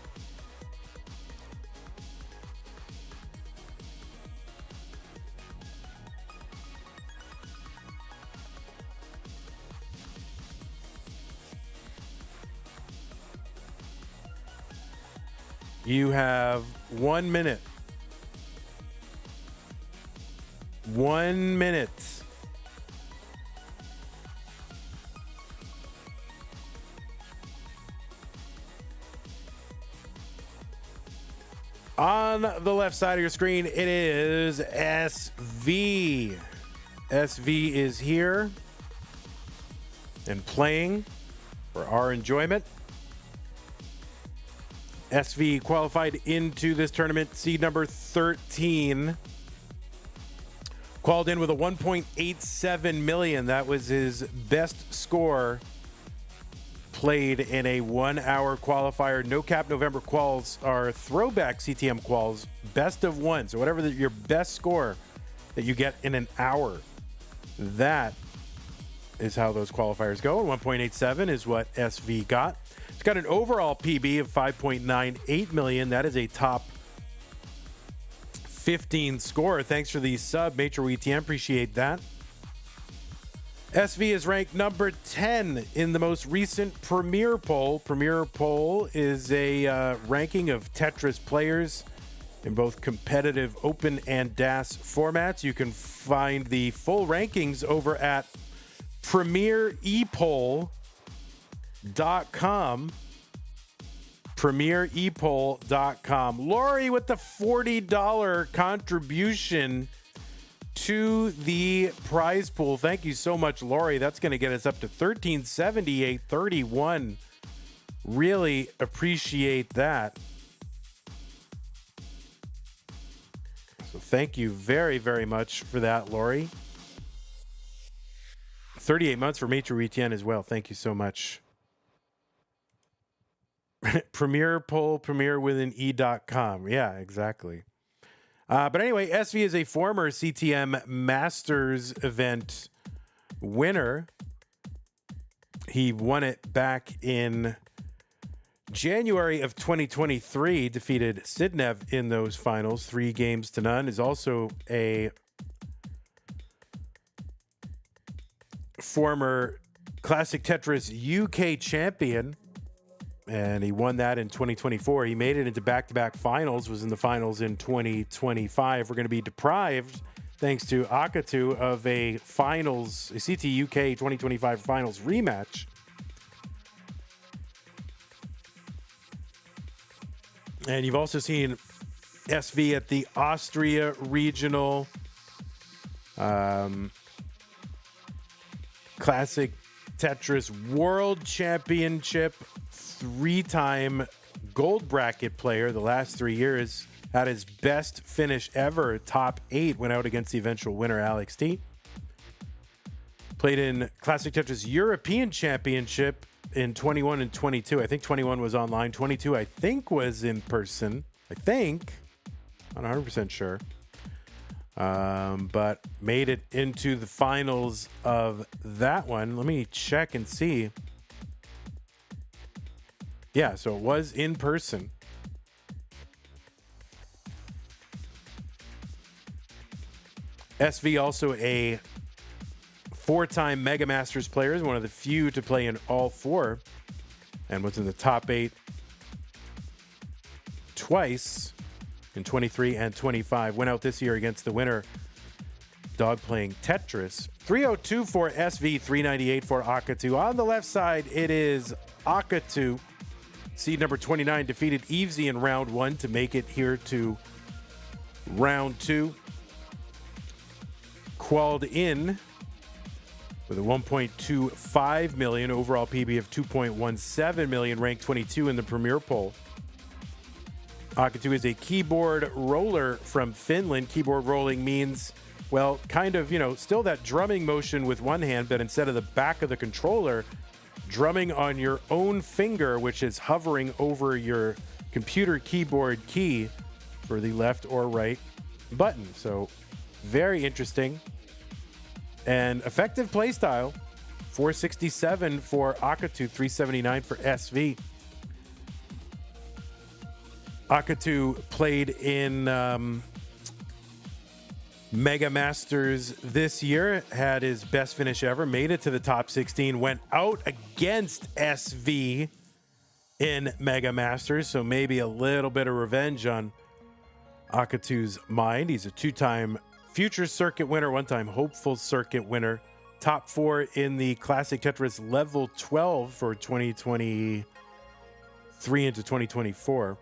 You have 1 minute. 1 minute. On the left side of your screen, it is SV. SV is here and playing for our enjoyment. SV qualified into this tournament, seed number 13. Qualified in with a 1.87 million. That was his best score played in a 1 hour qualifier. No Cap November quals are throwback CTM quals, best of one. So whatever your best score that you get in an hour, that is how those qualifiers go. 1.87 is what SV got. It's got an overall PB of 5.98 million. That is a top 15 score. Thanks for the sub, Major ETM. Appreciate that. SV is ranked number 10 in the most recent Premier Poll. Premier Poll is a ranking of Tetris players in both competitive open and DAS formats. You can find the full rankings over at premierepoll.com. premierepoll.com. Lori with the $40 contribution to the prize pool. Thank you so much, Lori. That's going to get us up to 1378.31. Really appreciate that. So thank you very, very much for that, Lori. 38 months for Maitre Etienne as well. Thank you so much. Premier Poll, Premier with an E.com. Yeah, exactly. But anyway, SV is a former CTM Masters event winner. He won it back in January of 2023, defeated Sidnev in those finals, 3-0. Is also a former Classic Tetris UK champion. And he won that in 2024. He made it into back-to-back finals, was in the finals in 2025. We're going to be deprived, thanks to Akatu, of a finals, a CT UK 2025 finals rematch. And you've also seen SV at the Austria Regional Classic Tetris World Championship. 3-time gold bracket player the last 3 years. Had his best finish ever, top 8, went out against the eventual winner, Alex T. Played in Classic Tetris European Championship in 21 and 22. I think 21 was online. 22, I think, was in person. I think. I'm not 100% sure. But made it into the finals of that one. Let me check and see. Yeah, so it was in person. SV also a 4-time Mega Masters player, is one of the few to play in all 4, and was in the top 8 twice in 23 and 25. Went out this year against the winner, Dog playing Tetris. 302 for SV, 398 for Akatu. On the left side, it is Akatu. Seed number 29 defeated Evesy in round 1 to make it here to round 2. Qualled in with a 1.25 million overall PB of 2.17 million, ranked 22 in the Premier Poll. Akatu is a keyboard roller from Finland. Keyboard rolling means, well, kind of, still that drumming motion with one hand, but instead of the back of the controller, drumming on your own finger, which is hovering over your computer keyboard key for the left or right button. So very interesting and effective playstyle. 467 for Akatu, 379 for SV. Akatu played in Mega Masters this year, had his best finish ever, made it to the top 16, went out against SV in Mega Masters, so maybe a little bit of revenge on Akatu's mind. He's a two-time Future Circuit winner, one-time Hopeful Circuit winner, top 4 in the Classic Tetris Level 12 for 2023 into 2024.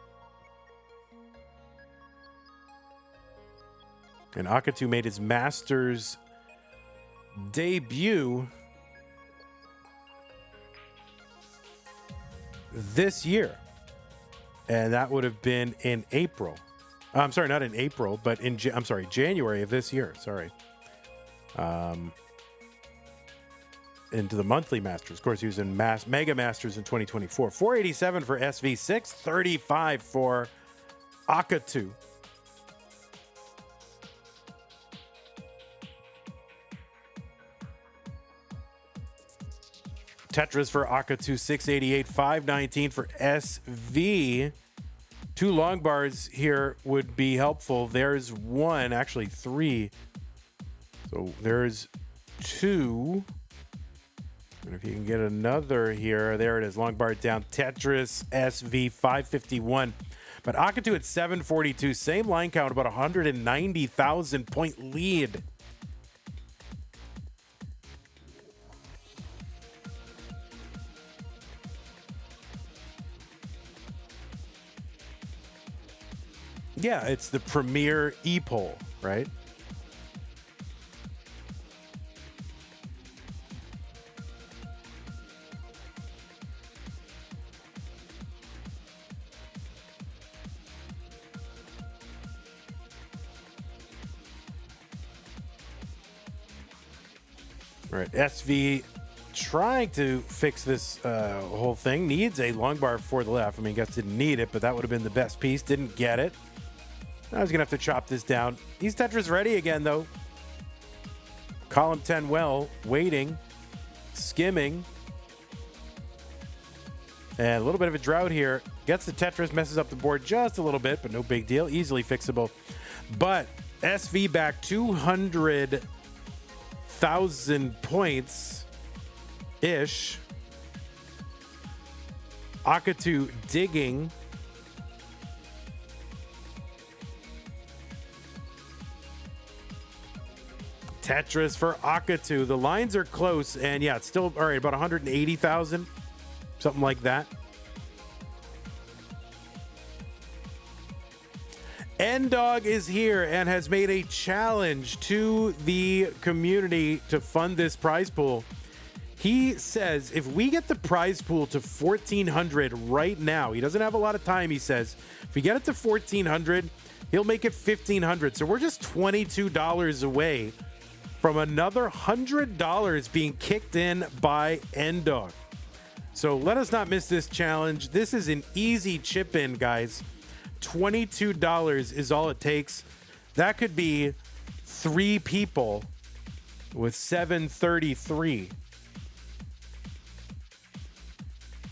And Akatu made his Masters debut this year, and that would have been in April. I'm sorry, not in April, but in January of this year. Sorry. Into the monthly Masters. Of course, he was in Mega Masters in 2024. 487 for SV, 635 for Akatu. Tetris for Akatu, 688, 519 for SV. 2 long bars here would be helpful. There's 1, actually 3. So there's 2. And if you can get another here, there it is, long bar down. Tetris SV, 551. But Akatu at 742, same line count, about 190,000 point lead. Yeah, it's the premier e-poll, right? All right, SV trying to fix this whole thing. Needs a long bar for the left. I mean, I guess didn't need it, but that would have been the best piece. Didn't get it. I was going to have to chop this down. He's Tetris ready again, though. Column 10 well, waiting, skimming. And a little bit of a drought here. Gets the Tetris, messes up the board just a little bit, but no big deal. Easily fixable. But SV back 200,000 points-ish. Akatu digging. Tetris for Akatu. The lines are close, and yeah, it's still all right, about 180,000, something like that. N-Dog is here and has made a challenge to the community to fund this prize pool. He says if we get the prize pool to 1,400 right now, he doesn't have a lot of time, he says. If we get it to 1,400, he'll make it 1,500. So we're just $22 away from another $100 being kicked in by N-Dog. So let us not miss this challenge. This is an easy chip in, guys. $22 is all it takes. That could be 3 people with 733.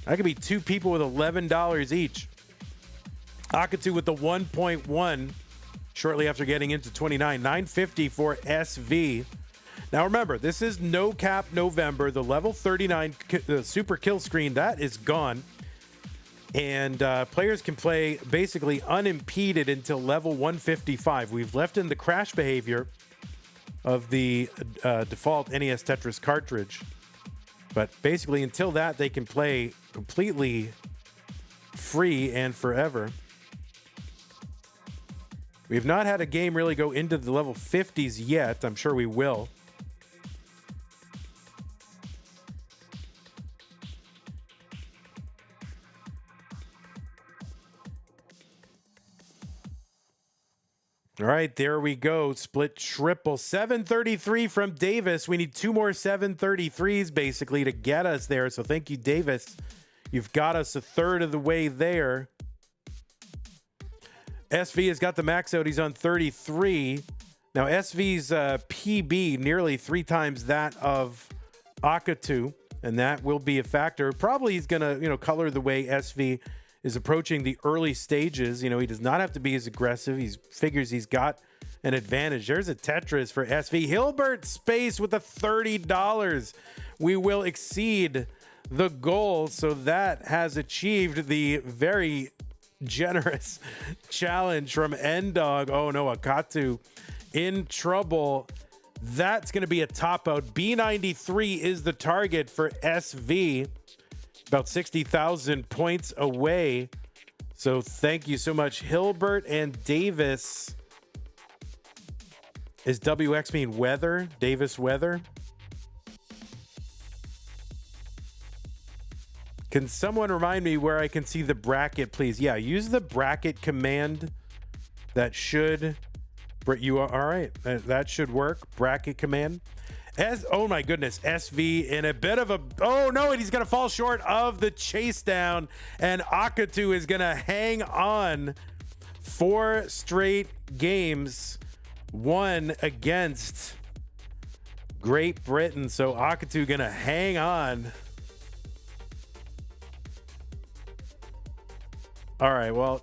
That could be 2 people with $11 each. Akatu with the 1.1 shortly after getting into 29. 950 for SV. Now remember, this is no cap November. The level 39 super kill screen, that is gone. And players can play basically unimpeded until level 155. We've left in the crash behavior of the default NES Tetris cartridge. But basically until that, they can play completely free and forever. We have not had a game really go into the level 50s yet. I'm sure we will. All right, there we go. Split triple. 733 from Davis. We need 2 more 733s basically to get us there. So thank you, Davis. You've got us a third of the way there. SV has got the max out. He's on 33. Now SV's PB nearly 3 times that of Akatu, and that will be a factor. Probably he's going to, color the way SV is approaching the early stages. He does not have to be as aggressive. He figures he's got an advantage. There's a Tetris for SV. Hilbert Space with a $30. We will exceed the goal. So that has achieved the very generous challenge from N-Dog. Oh no, Akatu in trouble. That's going to be a top out. B93 is the target for SV. About 60,000 points away. So thank you so much, Hilbert and Davis. Is WX mean weather? Davis weather? Can someone remind me where I can see the bracket, please? Yeah, use the bracket command. That should... You are all right. That should work. Bracket command. Oh my goodness. SV in a bit of a... Oh no, and he's going to fall short of the chase down. And Akatu is going to hang on 4 straight games. One against Great Britain. So Akatu going to hang on. All right. Well,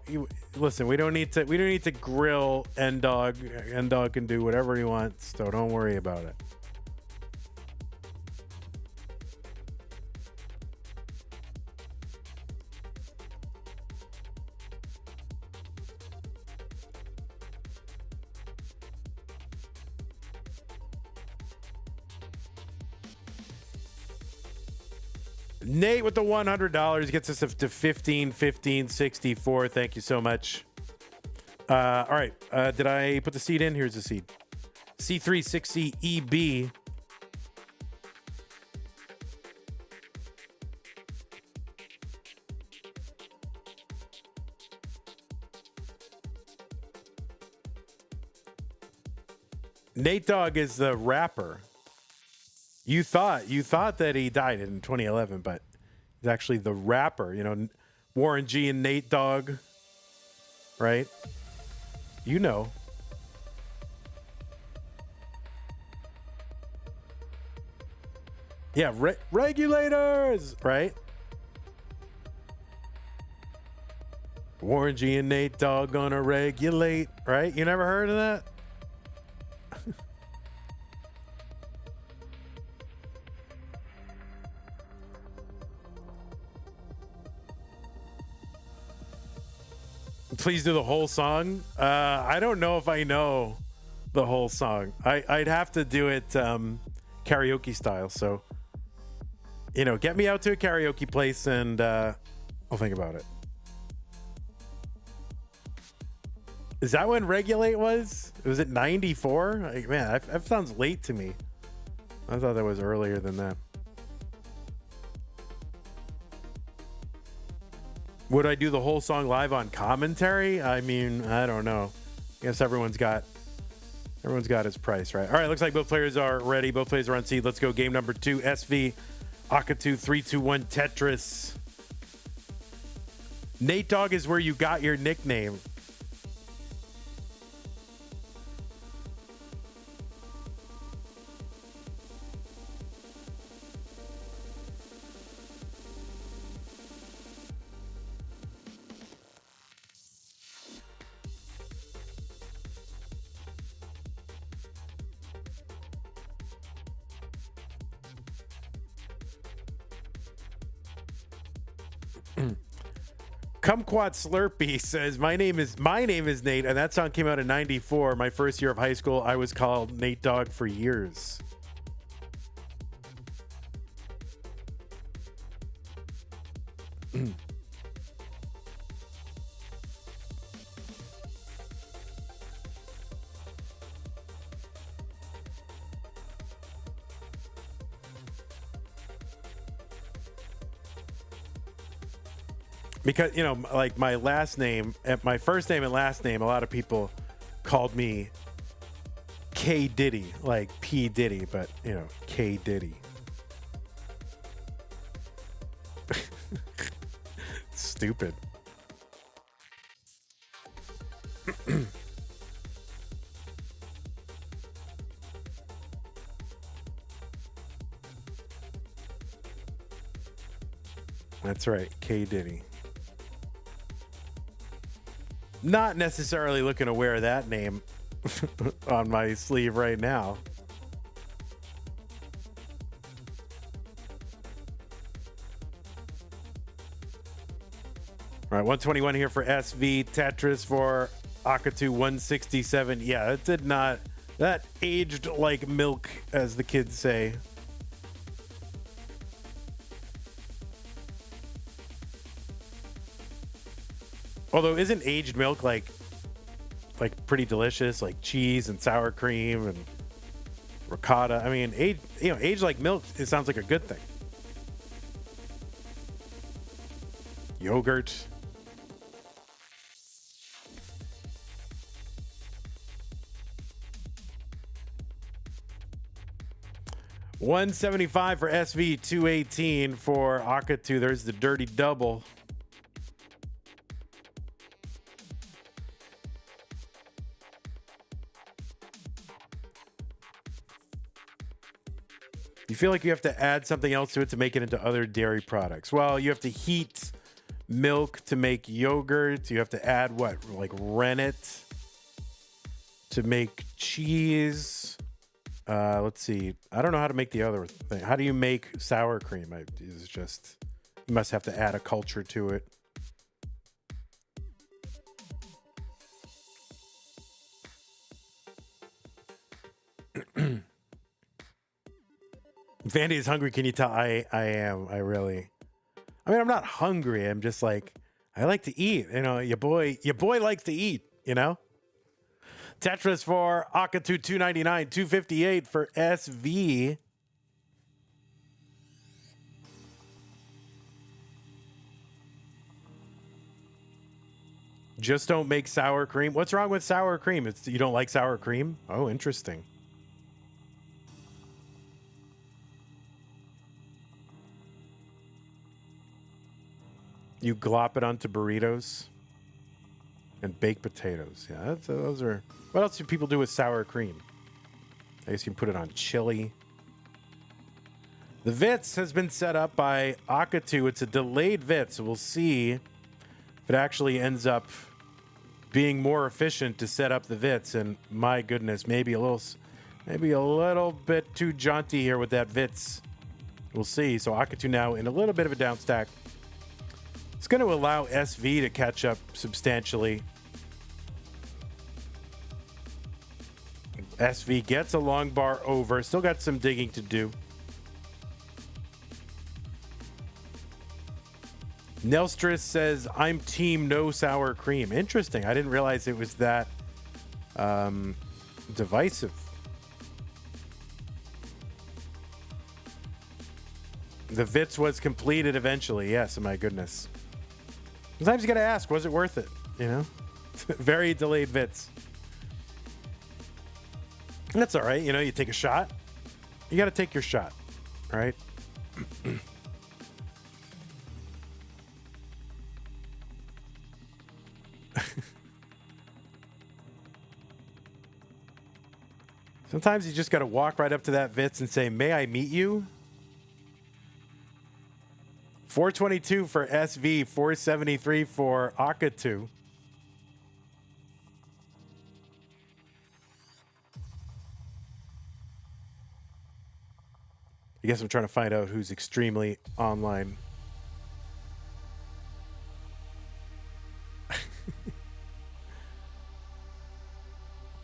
listen, we don't need to grill N-Dog. N-Dog can do whatever he wants, so don't worry about it. Nate with the $100 gets us up to 15,1564. Thank you so much. All right. Did I put the seed in? Here's the seed. C360EB. Nate Dogg is the rapper. You thought that he died in 2011, but he's actually the rapper. You know, Warren G and Nate Dogg, right? You know. Yeah, regulators, right? Warren G and Nate Dogg gonna regulate, right? You never heard of that? Please do the whole song. I don't know if I know the whole song. I'd have to do it karaoke style. So, you know, get me out to a karaoke place and I'll think about it. Is that when Regulate was? Was it 94? Like, man, that sounds late to me. I thought that was earlier than that. Would I do the whole song live on commentary? I mean, I don't know. I guess everyone's got his price, right? All right, looks like both players are ready. Both players are on seed. Let's go. Game number 2, SV, Akatu, 3-2-1 Tetris. Nate Dogg is where you got your nickname. Kumquat Slurpee says, my name is Nate, and that song came out in 94. My first year of high school, I was called Nate Dogg for years. Because, you know, like my last name, my first name and last name, a lot of people called me K Diddy, like P Diddy, but, you know, K Diddy. Stupid. That's right, K Diddy. Not necessarily looking to wear that name on my sleeve right now. All right, 121 here for SV. Tetris for Akatu, 167. Yeah, it did not. That aged like milk, as the kids say. Although, isn't aged milk like pretty delicious, like cheese and sour cream and ricotta? I mean, aged like milk, it sounds like a good thing. Yogurt. $175 for SV, 218 for Akatu. There's the dirty double. You feel like you have to add something else to it to make it into other dairy products. Well, you have to heat milk to make yogurt. You have to add what? Like rennet to make cheese. Let's see. I don't know how to make the other thing. How do you make sour cream? It's just, you must have to add a culture to it. Vandy is hungry. Can you tell? I am. I really. I mean, I'm not hungry. I'm just like, I like to eat. You know, your boy likes to eat. You know. Tetris for Akatu, 299, 258 for SV. Just don't make sour cream. What's wrong with sour cream? You don't like sour cream? Oh, interesting. You glop it onto burritos and baked potatoes. Yeah, those are. What else do people do with sour cream? I guess you can put it on chili. The Vitz has been set up by Akatu. It's a delayed Vitz, so we'll see if it actually ends up being more efficient to set up the Vitz. And my goodness, maybe a little bit too jaunty here with that Vitz. We'll see. So Akatu now in a little bit of a down stack. It's going to allow SV to catch up substantially. SV gets a long bar over. Still got some digging to do. Nelstris says, I'm team no sour cream. Interesting. I didn't realize it was that divisive. The Vitz was completed eventually. Yes, my goodness. Sometimes you got to ask, was it worth it? You know? Very delayed Vitz. And that's all right. You know, you take a shot. You got to take your shot. All right? Sometimes you just got to walk right up to that Vitz and say, may I meet you? 422 for SV, 473 for Akatu. I guess I'm trying to find out who's extremely online.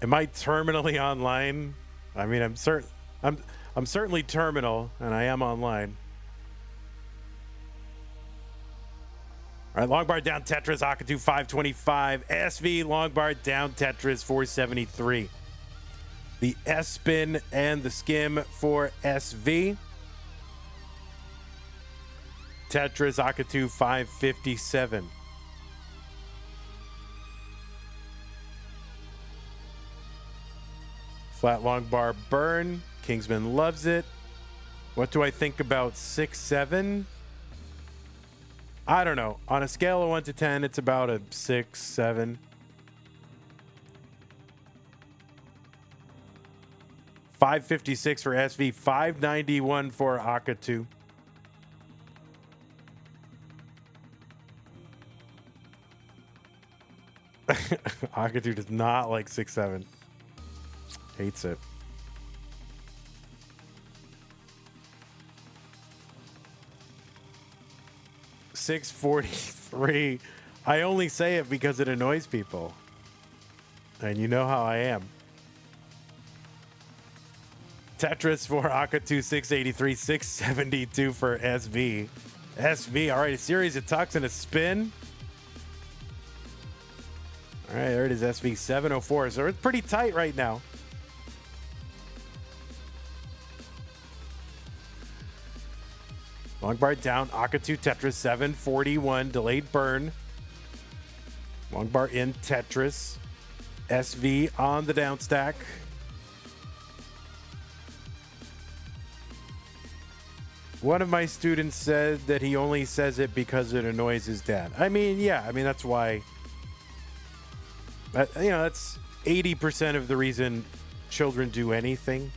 Am I terminally online? I mean, I'm certainly terminal, and I am online. All right, long bar down Tetris, Akatu 525. SV, long bar down Tetris 473. The S-spin and the skim for SV. Tetris, Akatu 557. Flat long bar burn. Kingsman loves it. What do I think about 6-7? I don't know. On a scale of 1 to 10, it's about a 6-7. 556 for SV, 591 for Akatu. Akatu does not like 6-7. Hates it. $643 I only say it because it annoys people. And you know how I am. Tetris for Akatu 683, 672 for SV. SV, all right, a series of tucks and a spin. All right, there it is, SV 704. So it's pretty tight right now. Long bar down, Akatu Tetris 741, delayed burn. Long bar in Tetris. SV on the down stack. One of my students said that he only says it because it annoys his dad. I mean, yeah, I mean, that's why, you know, that's 80% of the reason children do anything.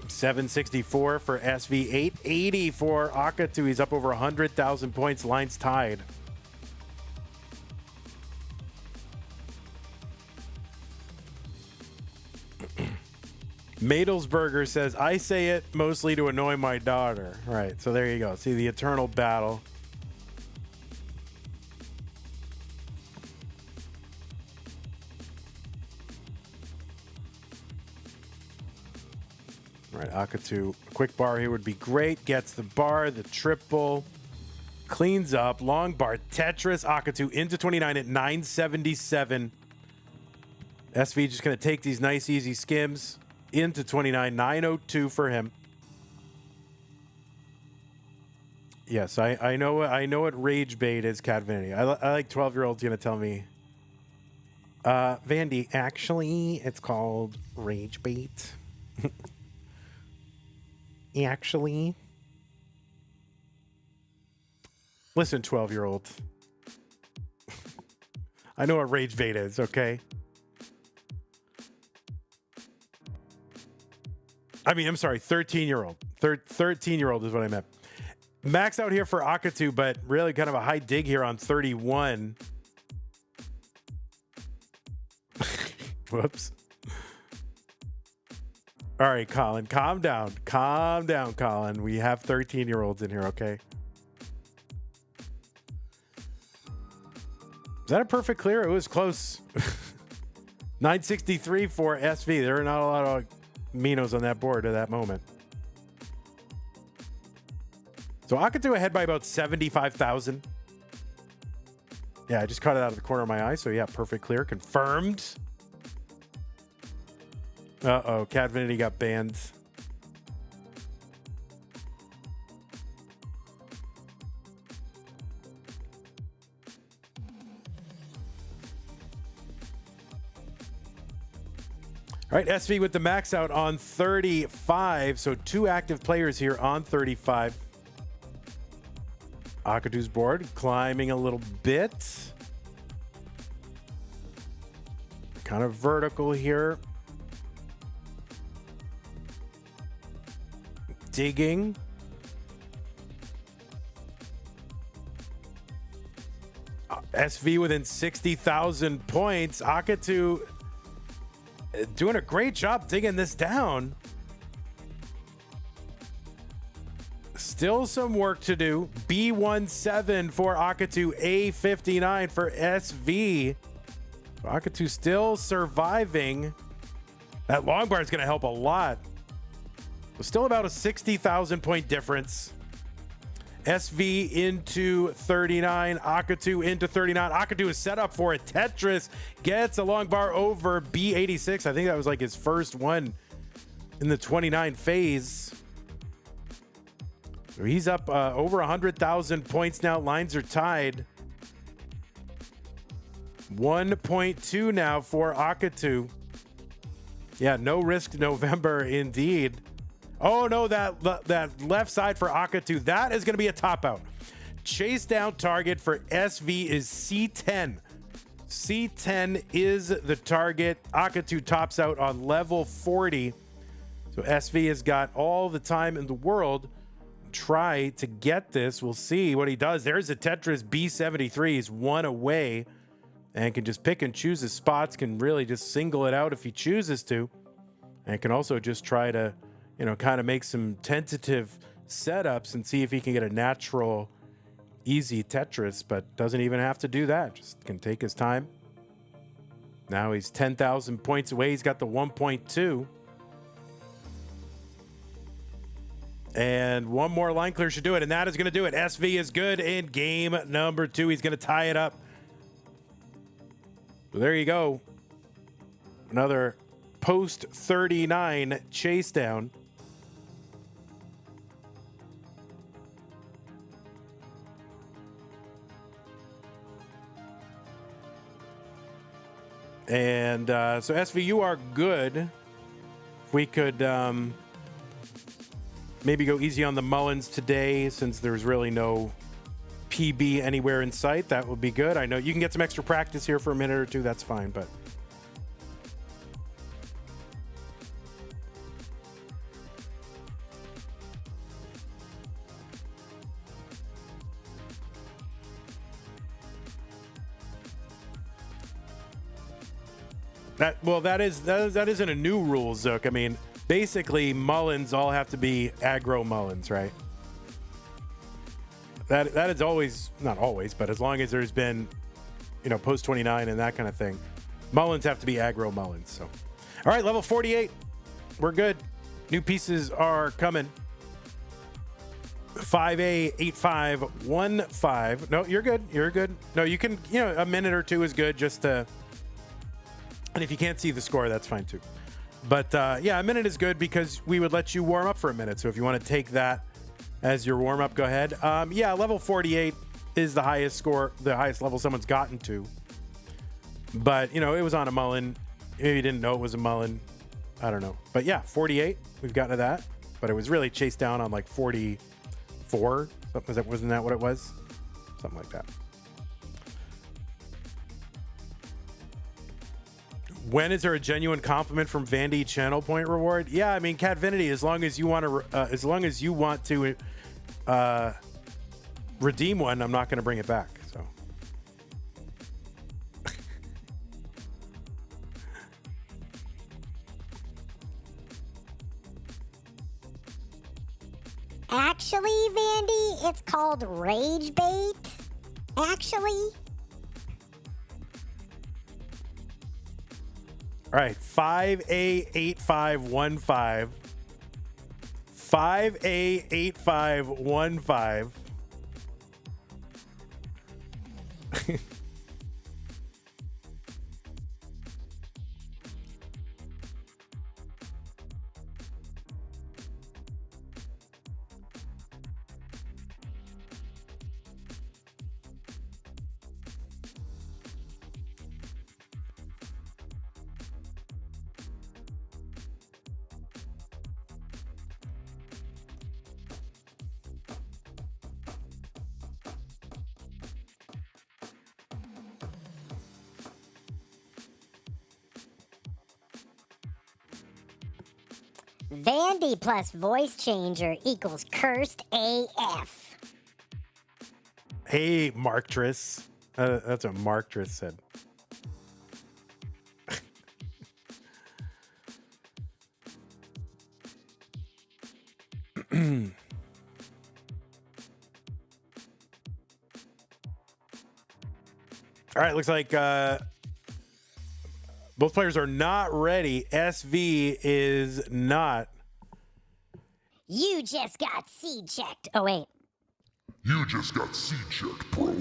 $764 for SV, $880 for Akatu. He's up over 100,000 points. Line's tied. Madelsberger says, I say it mostly to annoy my daughter. All right, so there you go. See the eternal battle. All right, Akatu, a quick bar here would be great. Gets the bar, the triple. Cleans up. Long bar, Tetris. Akatu into 29 at 977. SV just going to take these nice, easy skims into 29. 902 for him. Yes, I know what rage bait is, Cat Vanity. I like 12-year-olds going to tell me. Vandy, actually, it's called rage bait. Actually, listen, 12-year-old. I know what rage bait is, okay? I mean, I'm sorry, 13-year-old. 13-year-old is what I meant. Max out here for Akatu, but really kind of a high dig here on 31. Whoops. All right, Colin, calm down. Calm down, Colin. We have 13-year-olds in here, okay? Is that a perfect clear? It was close. 963 for SV. There are not a lot of Minos on that board at that moment. So Akatu ahead by about 75,000. Yeah, I just caught it out of the corner of my eye. So yeah, perfect clear. Confirmed. Uh-oh, Cat Vanity got banned. All right, SV with the max out on 35. So two active players here on 35. Akatu's board climbing a little bit. Kind of vertical here. Digging. SV within 60,000 points. Akatu doing a great job digging this down. Still some work to do. B17 for Akatu, A59 for SV. So Akatu still surviving. That long bar is going to help a lot. Still about a 60,000 point difference. SV into 39, Akatu into 39. Akatu is set up for a Tetris, gets a long bar over B86. I think that was like his first one in the 29 phase. So he's up over 100,000 points now. Lines are tied. 1.2 now for Akatu. Yeah, no risk November indeed. Oh no, that left side for Akatu, that is going to be a top out. Chase down target for SV is C10. C10 is the target. Akatu tops out on level 40. So SV has got all the time in the world try to get this. We'll see what he does. There's a Tetris B73. He's one away and can just pick and choose his spots, can really just single it out if he chooses to, and can also just try to, kind of make some tentative setups and see if he can get a natural, easy Tetris, but doesn't even have to do that. Just can take his time. Now he's 10,000 points away. He's got the 1.2. And one more line clear should do it, and that is going to do it. SV is good in game number 2. He's going to tie it up. So there you go. Another post 39 chase down. And so SV, you are good. If we could maybe go easy on the Mullins today, since there's really no PB anywhere in sight, that would be good. I know you can get some extra practice here for a minute or two. That's fine, but that isn't a new rule, Zook. I mean, basically, Mullins all have to be aggro Mullins, right? That is always, not always, but as long as there's been, post 29 and that kind of thing, Mullins have to be aggro Mullins. So, all right, level 48, we're good. New pieces are coming. 5A8515. No, you're good. You're good. No, you can. A minute or two is good, just to. And if you can't see the score, that's fine too. But yeah, a minute is good because we would let you warm up for a minute. So if you want to take that as your warm up, go ahead. Yeah, level 48 is the highest score, the highest level someone's gotten to. But, it was on a Mullen. Maybe you didn't know it was a Mullen. I don't know. But yeah, 48, we've gotten to that. But it was really chased down on like 44. Wasn't that what it was? Something like that. When is there a genuine compliment from Vandy channel point reward? Yeah, I mean, Catvinity, as long as you want to redeem one, I'm not going to bring it back. So, actually, Vandy, it's called rage bait. Actually. All right, 5A8515. 5A8515. Vandy plus voice changer equals cursed AF. Hey, Marktris. That's what Marktris said. All right, looks like both players are not ready. SV is not. You just got seed checked. Oh, wait. You just got seed checked, bro.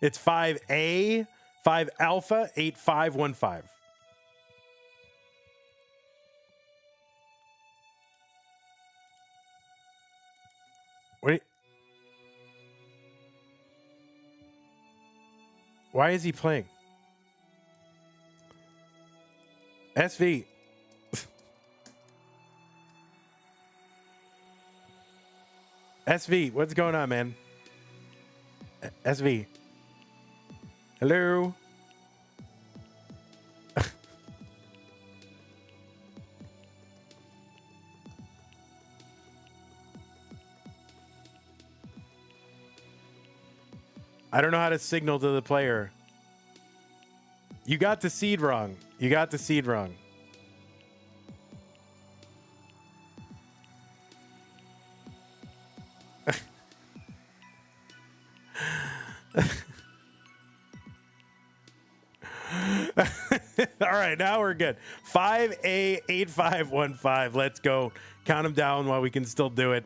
It's 5A, 5 Alpha, 8515. Wait. Why is he playing? SV. SV, what's going on, man? SV. Hello? I don't know how to signal to the player. You got the seed wrong. You got the seed wrong. All right, now we're good. 5A8515. Let's go. Count them down while we can still do it.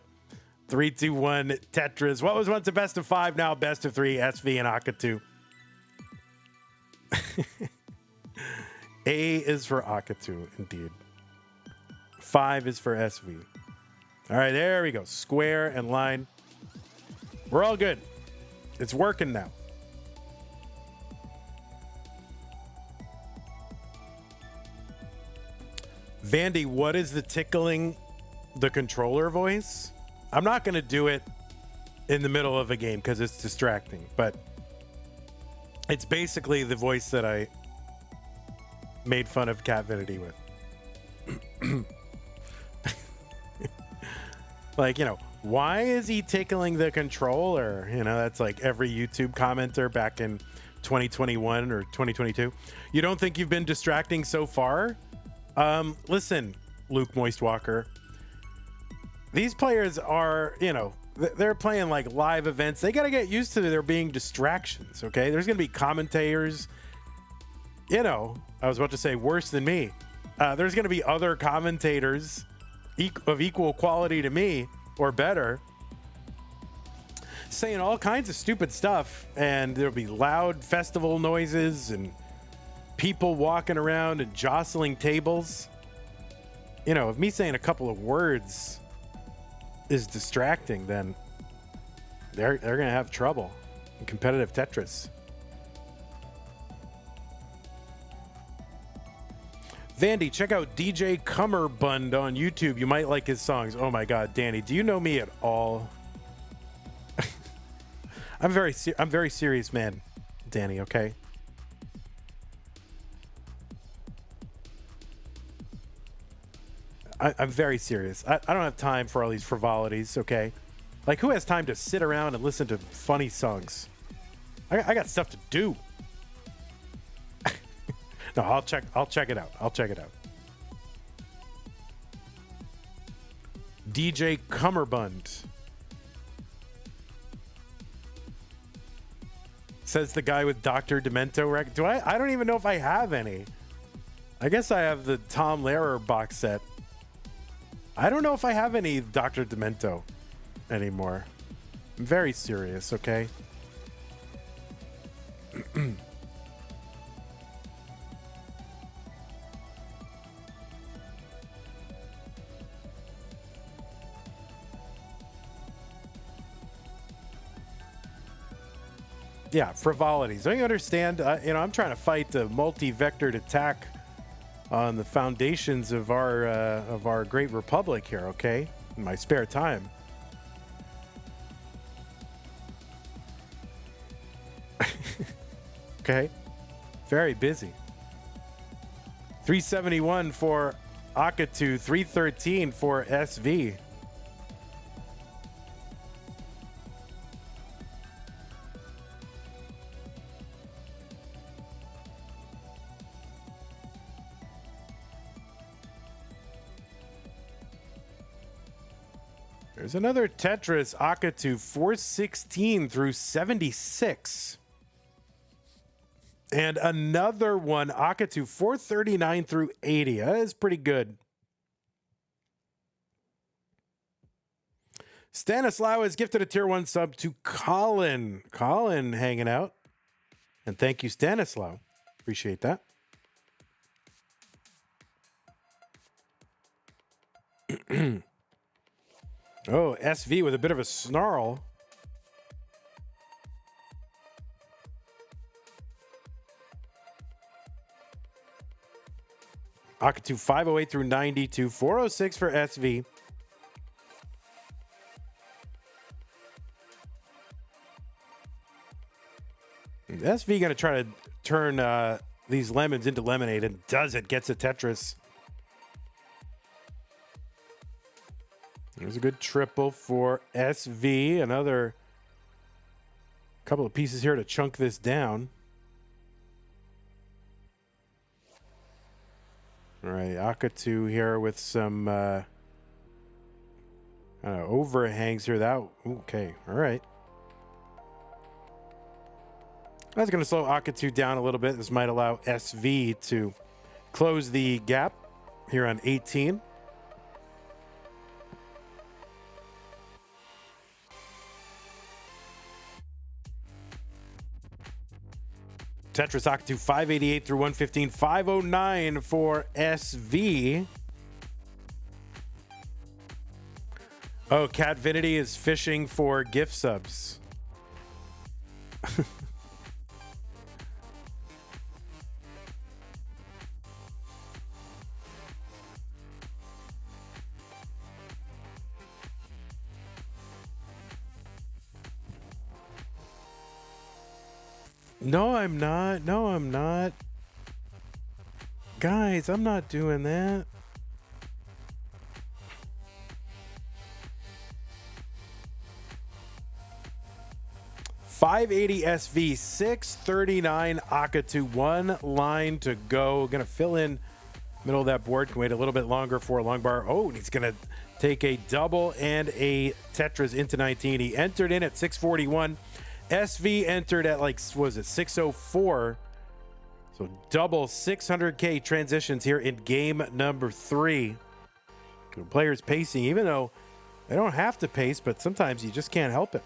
3, 2, 1. Tetris. What was once a best of 5, now best of 3. SV and Akatu. A is for Akatu, indeed. 5 is for SV. All right, there we go. Square and line. We're all good. It's working now. Vandy, what is the tickling the controller voice? I'm not going to do it in the middle of a game because it's distracting, but it's basically the voice that I made fun of Catvinity with. Like, you know, why is he tickling the controller? You know, that's like every YouTube commenter back in 2021 or 2022. You don't think you've been distracting so far? Listen, Luke Moistwalker, these players are, you know, they're playing like live events. They got to get used to there being distractions. Okay. There's going to be commentators, you know, I was about to say worse than me. There's going to be other commentators of equal quality to me or better saying all kinds of stupid stuff. And there'll be loud festival noises and people walking around and jostling tables. You know, if me saying a couple of words is distracting, then they're gonna have trouble in competitive Tetris. Vandy, check out DJ Cummerbund on YouTube. You might like his songs. Oh my God, Danny, do you know me at all? I'm very serious man, Danny. Okay. I'm very serious. I don't have time for all these frivolities, okay? Like, who has time to sit around and listen to funny songs? I got stuff to do. No, I'll check it out. I'll check it out. DJ Cummerbund. Says the guy with Dr. Demento record. I don't even know if I have any. I guess I have the Tom Lehrer box set. I don't know if I have any Dr. Demento anymore. I'm very serious, okay? Yeah, frivolities. Don't you understand? You know, I'm trying to fight the multi-vectored attack on the foundations of our great republic here, okay? In my spare time. Okay. Very busy. 371 for Akatu, 313 for SV. There's another Tetris, Akatu, 416 through 76. And another one, Akatu, 439 through 80. That is pretty good. Stanislaw has gifted a tier 1 sub to Colin. Colin hanging out. And thank you, Stanislaw. Appreciate that. Oh, SV with a bit of a snarl. Akatu 508 through 92, 406 for SV. SV going to try to turn these lemons into lemonade, and does it. Gets a Tetris. There's a good triple for SV. Another couple of pieces here to chunk this down. All right, Akatu here with some overhangs here. Okay, all right. That's going to slow Akatu down a little bit. This might allow SV to close the gap here on 18. Tetris Akatu 588 through 115, 509 for SV. Oh, Catvinity is fishing for gift subs. No, I'm not. No, I'm not. Guys, I'm not doing that. $580 SV, 639 Akatu, one line to go. Gonna fill in middle of that board. Can wait a little bit longer for a long bar. Oh, and he's gonna take a double and a Tetris into 19. He entered in at 641. SV entered at like, what was it, 604. So double 600K transitions here in game number 3. The players pacing, even though they don't have to pace, but sometimes you just can't help it.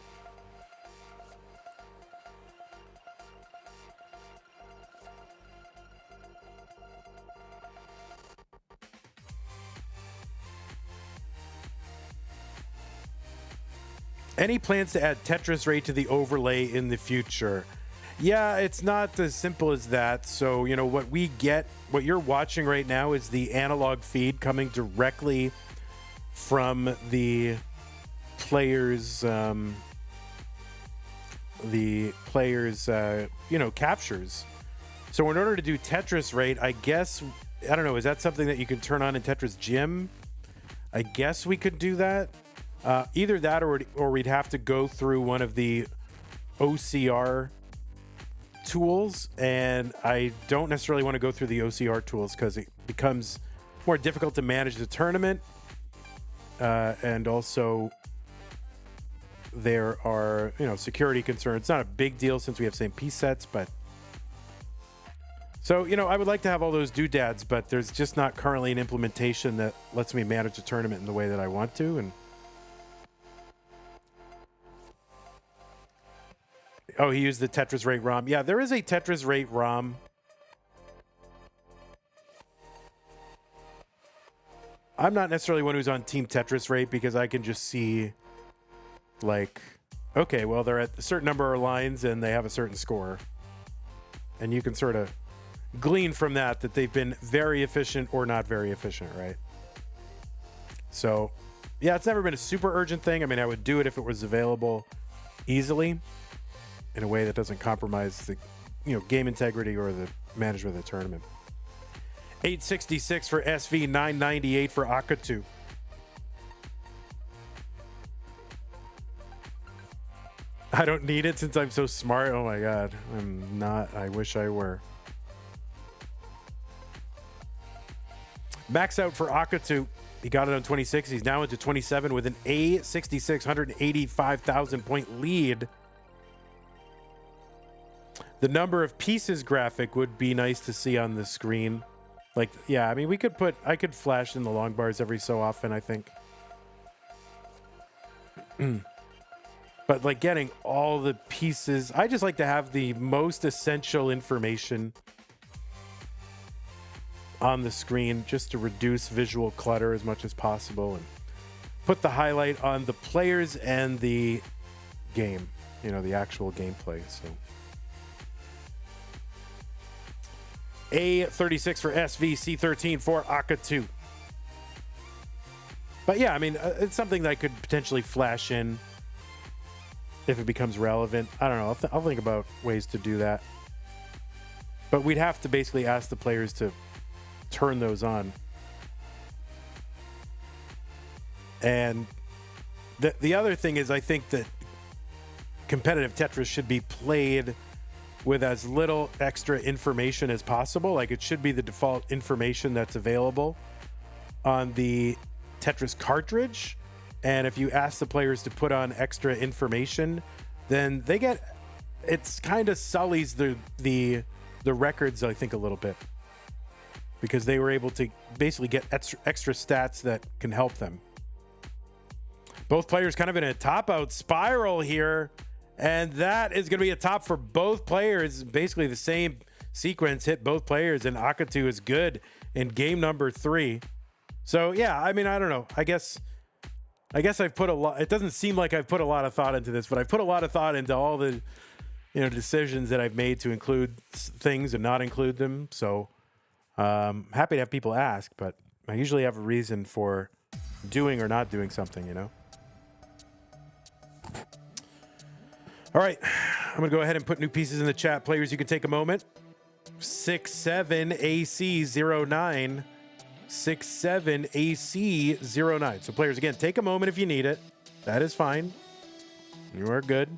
Any plans to add Tetris rate to the overlay in the future? Yeah, it's not as simple as that. So, you know, what we get, what you're watching right now is the analog feed coming directly from the players, captures. So in order to do Tetris rate, I guess, I don't know, is that something that you can turn on in Tetris Gym? I guess we could do that. Either that or we'd have to go through one of the OCR tools, and I don't necessarily want to go through the OCR tools because it becomes more difficult to manage the tournament, and also there are security concerns. It's not a big deal since we have same piece sets, but so I would like to have all those doodads, but there's just not currently an implementation that lets me manage the tournament in the way that I want to. And oh, he used the Tetris rate ROM. Yeah, there is a Tetris rate ROM. I'm not necessarily one who's on Team Tetris rate because I can just see, like, okay, well, they're at a certain number of lines and they have a certain score. And you can sort of glean from that they've been very efficient or not very efficient, right? So, yeah, it's never been a super urgent thing. I mean, I would do it if it was available easily, in a way that doesn't compromise the game integrity or the management of the tournament. 866 for SV, 998 for Akatu. I don't need it since I'm so smart. Oh my god, I'm not. I wish I were. Max out for Akatu. He got it on 26. He's now into 27 with an A66, 185,000 point lead. The number of pieces graphic would be nice to see on the screen. Like, yeah, I mean, I could flash in the long bars every so often, I think. But like getting all the pieces, I just like to have the most essential information on the screen just to reduce visual clutter as much as possible and put the highlight on the players and the game, the actual gameplay. So A36 for SV, C13 for Akatu. But yeah, I mean, it's something that I could potentially flash in if it becomes relevant. I don't know. I'll think about ways to do that. But we'd have to basically ask the players to turn those on. And the other thing is, I think that competitive Tetris should be played with as little extra information as possible. Like, it should be the default information that's available on the Tetris cartridge. And if you ask the players to put on extra information, then they get, it's kind of sullies the records, I think, a little bit, because they were able to basically get extra stats that can help them. Both players kind of in a top out spiral here. And that is going to be a top for both players. Basically the same sequence hit both players, and Akatu is good in game number 3. So yeah, I mean, I don't know. I guess I've put a lot. It doesn't seem like I've put a lot of thought into this, but I've put a lot of thought into all the, decisions that I've made to include things and not include them. So happy to have people ask, but I usually have a reason for doing or not doing something, All right, I'm going to go ahead and put new pieces in the chat. Players, you can take a moment. 67AC09. 67AC09. So players, again, take a moment if you need it. That is fine. You are good.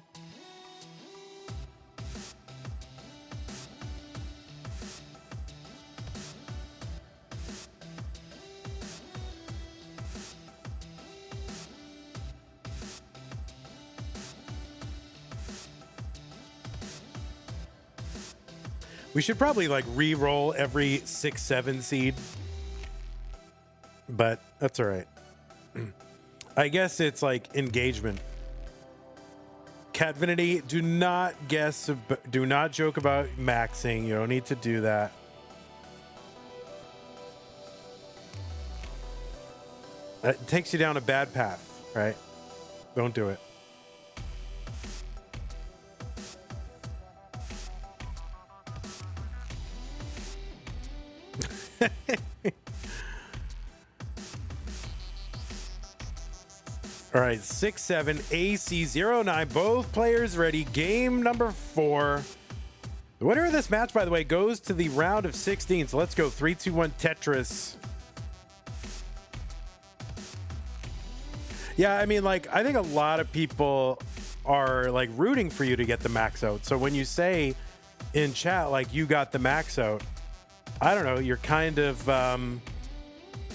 We should probably like re-roll every 6-7 seed, but that's all right. I guess it's like engagement. Catvinity, do not joke about maxing. You don't need to do that. That takes you down a bad path, right? Don't do it. All right, 6-7 AC09. Both players ready. Game number 4. The winner of this match, by the way, goes to the round of 16. So let's go 3, 2, 1 Tetris. Yeah, I mean, like, I think a lot of people are like rooting for you to get the max out. So when you say in chat, like, you got the max out, I don't know, you're kind of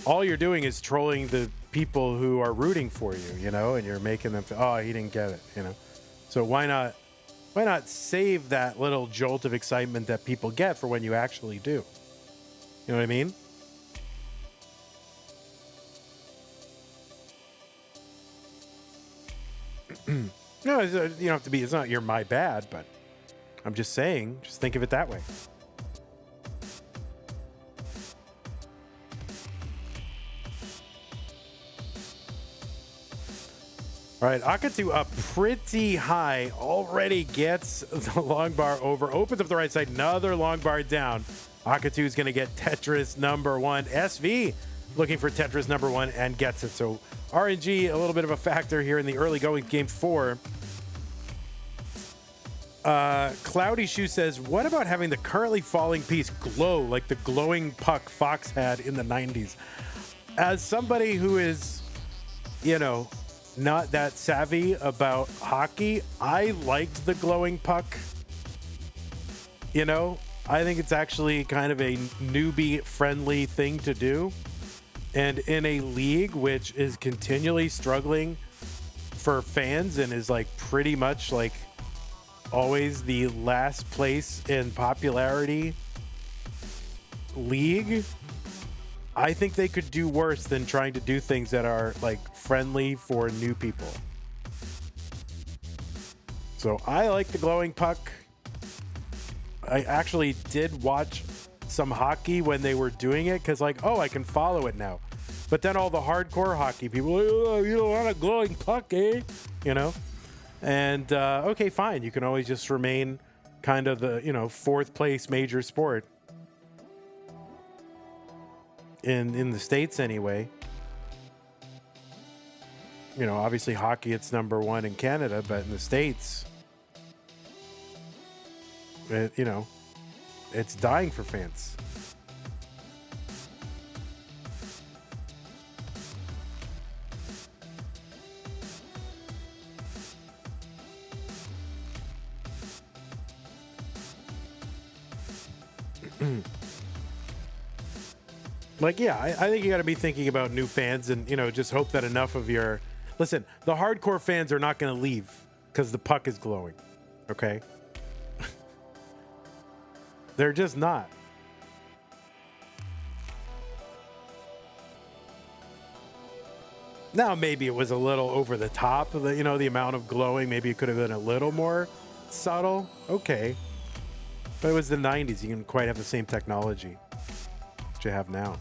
all you're doing is trolling the people who are rooting for you, and you're making them feel, oh, he didn't get it, So why not save that little jolt of excitement that people get for when you actually do? You know what I mean? No, you don't have to be, it's not your my bad, but I'm just saying, just think of it that way. All right, Akatu up pretty high, already gets the long bar over, opens up the right side, another long bar down. Akatu is going to get Tetris number 1. SV looking for Tetris number 1 and gets it. So RNG, a little bit of a factor here in the early going game 4. Cloudy Shoe says, what about having the currently falling piece glow like the glowing puck Fox had in the 90s? As somebody who is, not that savvy about hockey, I liked the glowing puck. I think it's actually kind of a newbie friendly thing to do. And in a league which is continually struggling for fans and is like pretty much like always the last place in popularity league, I think they could do worse than trying to do things that are like friendly for new people. So I like the glowing puck. I actually did watch some hockey when they were doing it because like, oh, I can follow it now. But then all the hardcore hockey people, oh, you don't want a glowing puck, eh? And okay, fine. You can always just remain kind of the, 4th place major sport. In the States anyway. Obviously hockey, it's number 1 in Canada, but in the States, it's dying for fans. Like, yeah, I think you got to be thinking about new fans and, you know, just hope that enough of your... Listen, the hardcore fans are not going to leave because the puck is glowing, okay? They're just not. Now, maybe it was a little over the top, of the, you know, the amount of glowing. Maybe it could have been a little more subtle. Okay. But it was the 90s. You didn't quite have the same technology that you have now.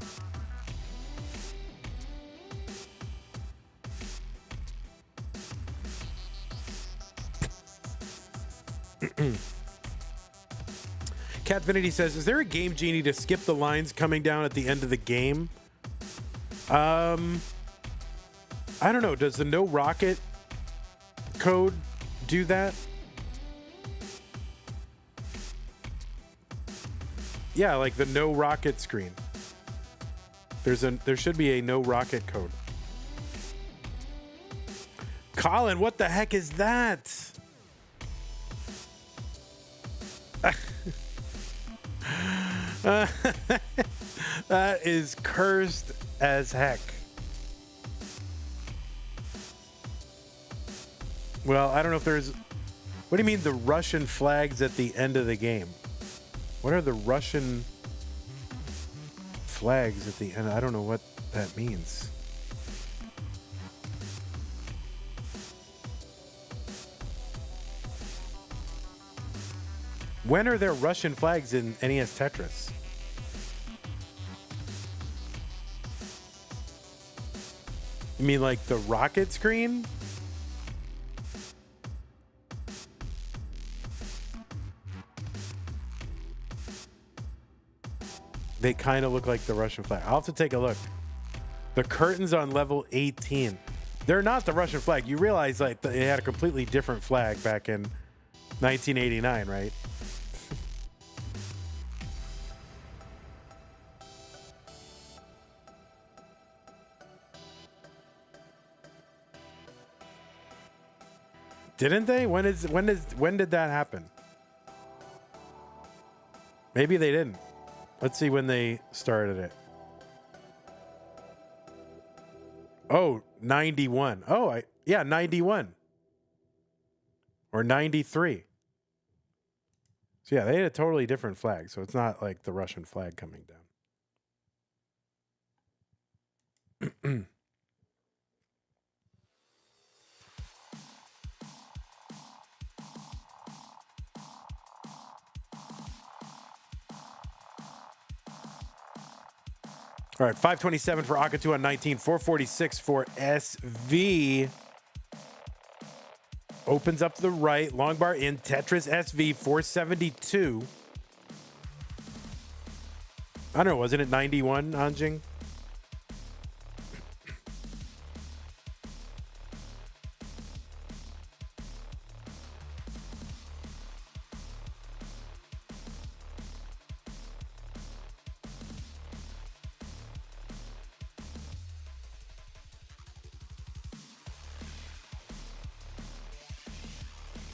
Cat Vinity says, is there a game genie to skip the lines coming down at the end of the game? I don't know. Does the no rocket code do that? Yeah, like the no rocket screen. There should be a no rocket code. Colin, what the heck is that? That is cursed as heck. Well, I don't know if there's... What do you mean the Russian flags at the end of the game? What are the Russian flags at the end? I don't know what that means. When are there Russian flags in NES Tetris? You mean like the rocket screen? They kind of look like the Russian flag. I'll have to take a look. The curtains on level 18. They're not the Russian flag. You realize like they had a completely different flag back in 1989, right? Didn't they? When did that happen? Maybe they didn't. Let's see when they started it. Oh, 91. Oh, yeah, 91. Or 93. So yeah, they had a totally different flag. So it's not like the Russian flag coming down. All right, 527 for Akatu on 19, 446 for SV. Opens up to the right, long bar in, Tetris SV, 472. I don't know, wasn't it 91, Anjing?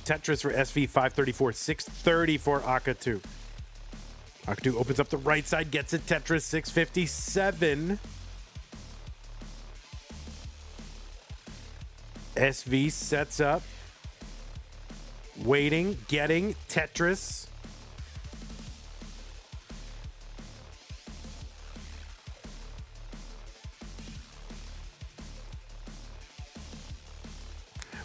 Tetris for SV, 534, 630 for Akatu. Akatu opens up the right side, gets it, Tetris, 657. SV sets up. Waiting, getting, Tetris.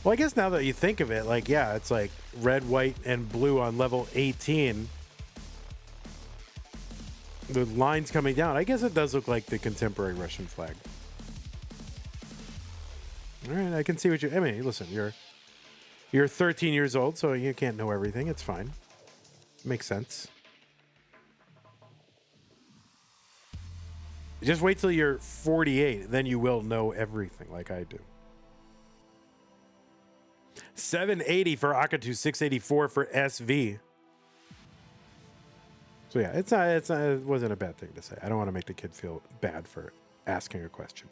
Well, I guess now that you think of it, like, yeah, it's like red, white, and blue on level 18. The lines coming down. I guess it does look like the contemporary Russian flag. All right, I can see what you... I mean, listen, you're 13 years old, so you can't know everything. It's fine. Makes sense. Just wait till you're 48, then you will know everything like I do. 780 for Akatu, 684 for SV. So yeah, it wasn't a bad thing to say. I don't want to make the kid feel bad for asking a question.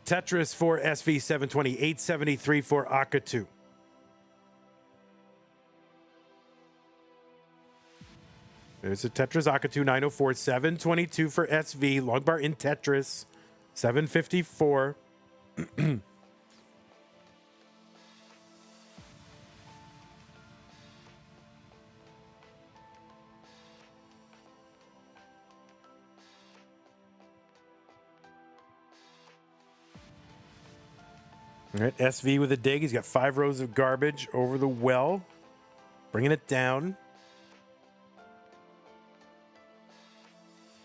Tetris for SV 720, 873 for Akatu. There's a Tetris Akatu 904, 722 for SV. Long bar in Tetris, 754. All right, SV with a dig. He's got 5 rows of garbage over the well. Bringing it down.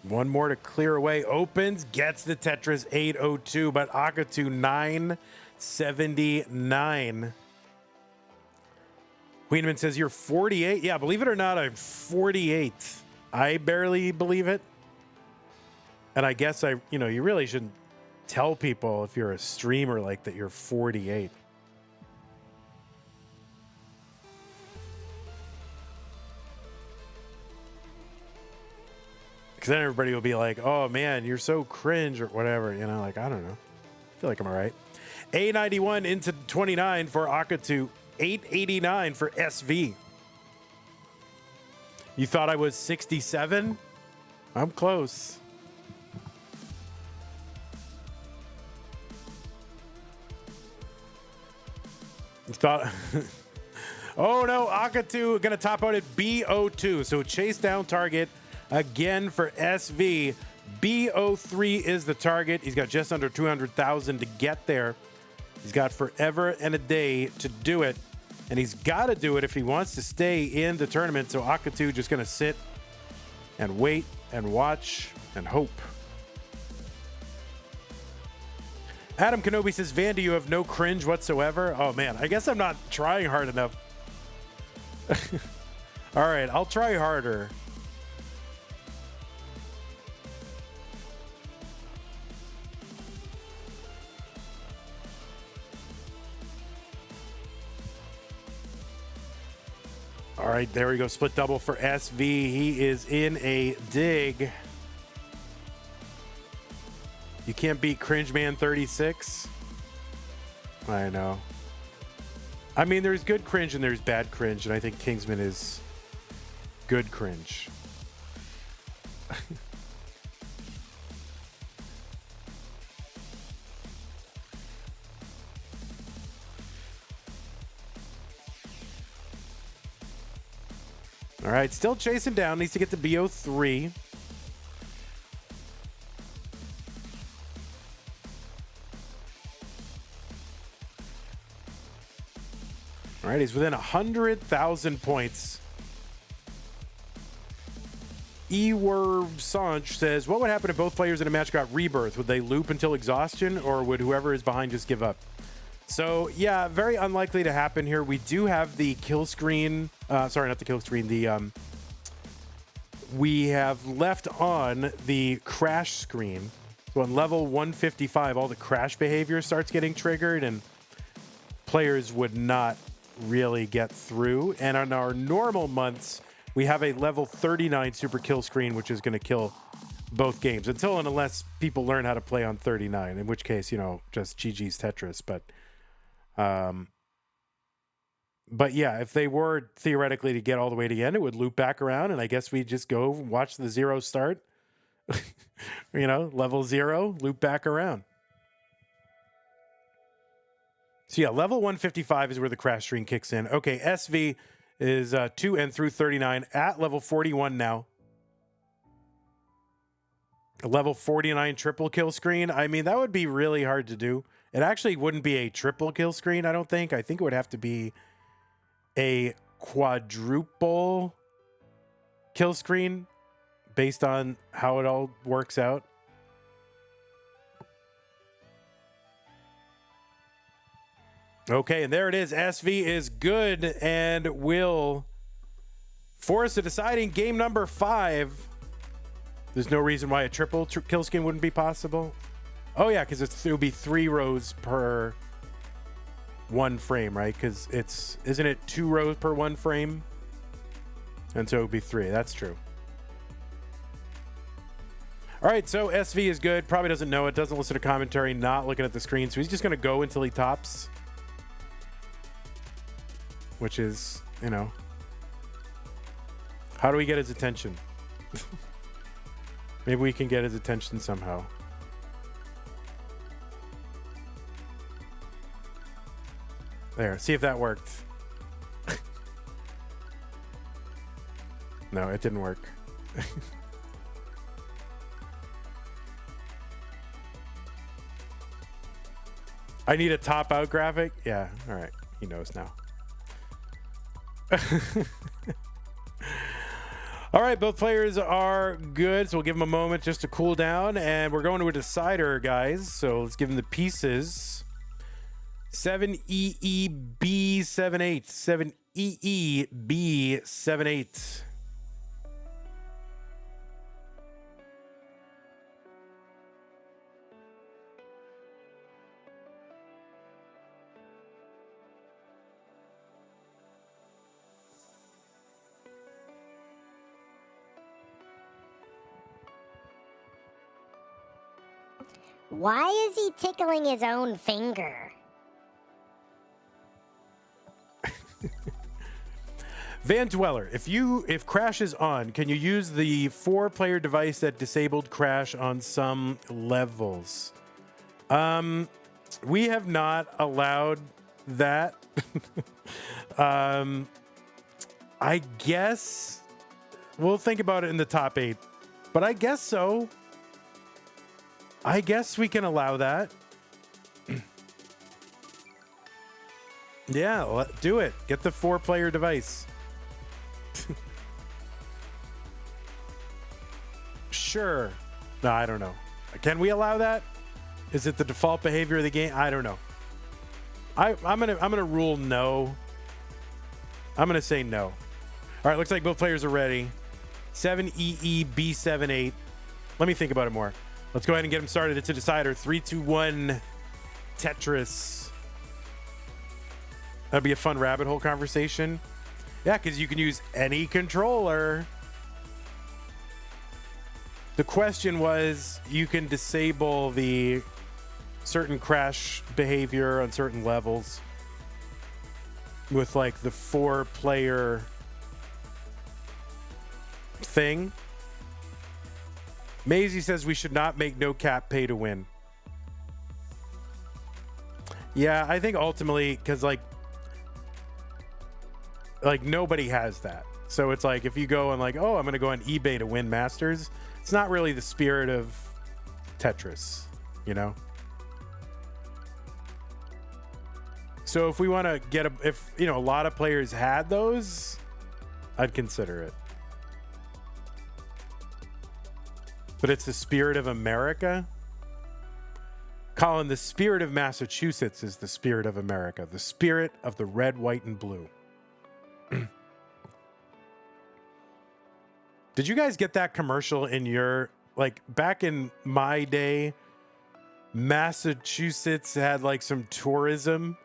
One more to clear away. Opens, gets the Tetris 802, but Akatu 979. Weenman says, you're 48? Yeah, believe it or not, I'm 48. I barely believe it. And I guess you really shouldn't tell people if you're a streamer like that you're 48. Because then everybody will be like, oh man, you're so cringe or whatever. Like, I don't know. I feel like I'm all right. A91 into 29 for Akatu. 889 for SV. You thought I was 67? I'm close. Thought, oh no, Akatu gonna top out at B02. So chase down target again for SV. B03 is the target. He's got just under 200,000 to get there. He's got forever and a day to do it. And he's got to do it if he wants to stay in the tournament. So Akatu just gonna sit and wait and watch and hope. Adam Kenobi says, Vandy, you have no cringe whatsoever. Oh, man, I guess I'm not trying hard enough. All right, I'll try harder. All right, there we go. Split double for SV. He is in a dig. You can't beat Cringe Man 36. I know. I mean, there's good cringe and there's bad cringe, and I think Kingsman is good cringe. All right, still chasing down. Needs to get to BO3. All right, he's within 100,000 points. Ewer Sanch says, what would happen if both players in a match got rebirth? Would they loop until exhaustion, or would whoever is behind just give up? So, yeah, very unlikely to happen here. We do have the kill screen. Sorry, not the kill screen. We have left on the crash screen. So on level 155, all the crash behavior starts getting triggered, and players would not really get through. And on our normal months, we have a level 39 super kill screen, which is going to kill both games until and unless people learn how to play on 39, in which case, just GG's Tetris. But yeah, if they were theoretically to get all the way to the end, it would loop back around, and I guess we just go watch the zero start. Level 0, loop back around. So yeah, level 155 is where the crash screen kicks in. Okay, SV is 2 and through 39 at level 41 now. A level 49 triple kill screen. I mean, that would be really hard to do. It actually wouldn't be a triple kill screen, I don't think. I think it would have to be a quadruple kill screen based on how it all works out. Okay, and there it is. SV is good and will force a deciding game number 5. There's no reason why a triple kill skin wouldn't be possible. Oh, yeah, because it would be 3 rows per 1 frame, right? Because isn't it 2 rows per 1 frame? And so it would be 3. That's true. All right, so SV is good. Probably doesn't know it. Doesn't listen to commentary. Not looking at the screen. So he's just going to go until he tops. Which is, you know. How do we get his attention? Maybe we can get his attention somehow. There. See if that worked. No, it didn't work. I need a top out graphic. Yeah. All right. He knows now. All right. Both players are good. So we'll give them a moment just to cool down. And we're going to a decider, guys. So let's give them the pieces. 7EEB78. 7EEB78. Why is he tickling his own finger? Van Dweller, if Crash is on, can you use the 4-player device that disabled Crash on some levels? We have not allowed that. I guess we'll think about it in the top 8, but I guess so. I guess we can allow that. Yeah, do it. Get the 4-player device. Sure. No, I don't know. Can we allow that? Is it the default behavior of the game? I don't know. I'm gonna rule no. I'm gonna say no. All right, looks like both players are ready. 7EEB78. Let me think about it more. Let's go ahead and get them started. It's a decider. 3, 2, 1. Tetris. That'd be a fun rabbit hole conversation. Yeah, because you can use any controller. The question was, you can disable the certain Crash behavior on certain levels with like the 4-player thing. Maisie says we should not make no cap pay to win. Yeah, I think ultimately, because like nobody has that. So it's like if you go and like, oh, I'm going to go on eBay to win Masters, it's not really the spirit of Tetris, you know? So if we want to get if you know, a lot of players had those, I'd consider it. But it's the spirit of America. Colin, the spirit of Massachusetts is the spirit of America. The spirit of the red, white, and blue. Did you guys get that commercial in your, like, back in my day, Massachusetts had like some tourism.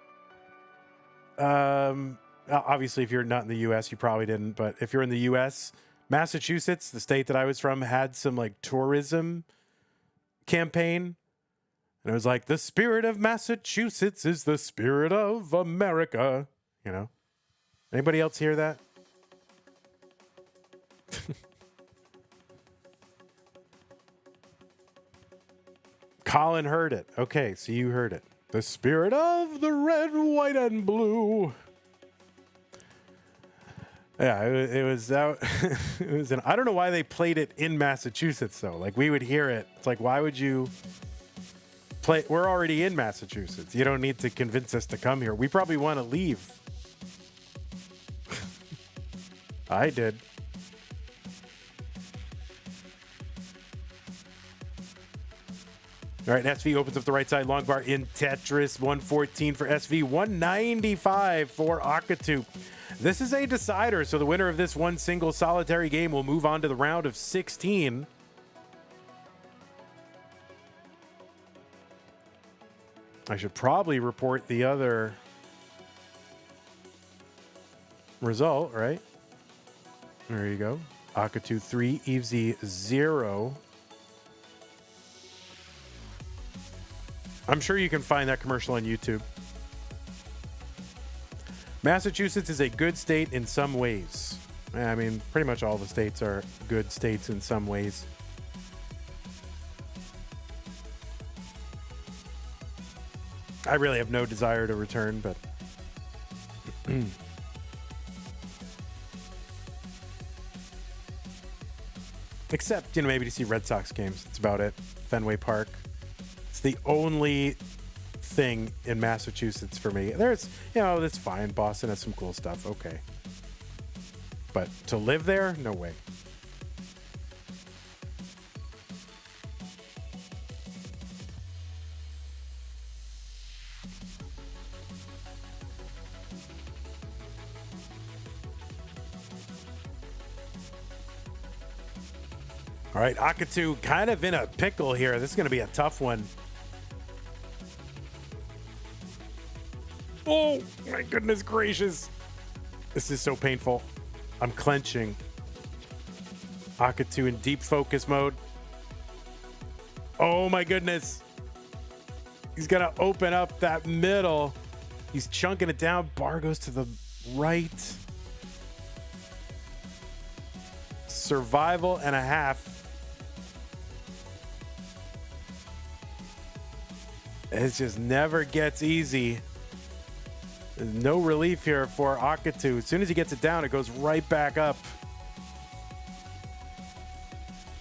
Obviously, if you're not in the U.S., you probably didn't. But if you're in the U.S., Massachusetts, the state that I was from, had some like tourism campaign. And it was like, the spirit of Massachusetts is the spirit of America. You know? Anybody else hear that? Colin heard it. Okay, so you heard it. The spirit of the red, white, and blue. Yeah, it was out. It was I don't know why they played it in Massachusetts though. Like we would hear it. It's like, why would you play? We're already in Massachusetts. You don't need to convince us to come here. We probably want to leave. I did. All right, SV opens up the right side long bar in Tetris. 114 for SV, 195 for Akatu. This is a decider, so the winner of this one single solitary game will move on to the round of 16. I should probably report the other result, right? There you go. Akatu 3, Evesy 0. I'm sure you can find that commercial on YouTube. Massachusetts is a good state in some ways. I mean, pretty much all the states are good states in some ways. I really have no desire to return, but except, maybe to see Red Sox games. That's about it. Fenway Park. It's the only thing in Massachusetts for me. There's, that's fine. Boston has some cool stuff. Okay. But to live there, no way. All right, Akatu kind of in a pickle here. This is going to be a tough one. Oh, my goodness gracious. This is so painful. I'm clenching. Akatu in deep focus mode. Oh, my goodness. He's going to open up that middle. He's chunking it down. Bar goes to the right. Survival and a half. It just never gets easy. There's no relief here for Akatu. As soon as he gets it down, it goes right back up.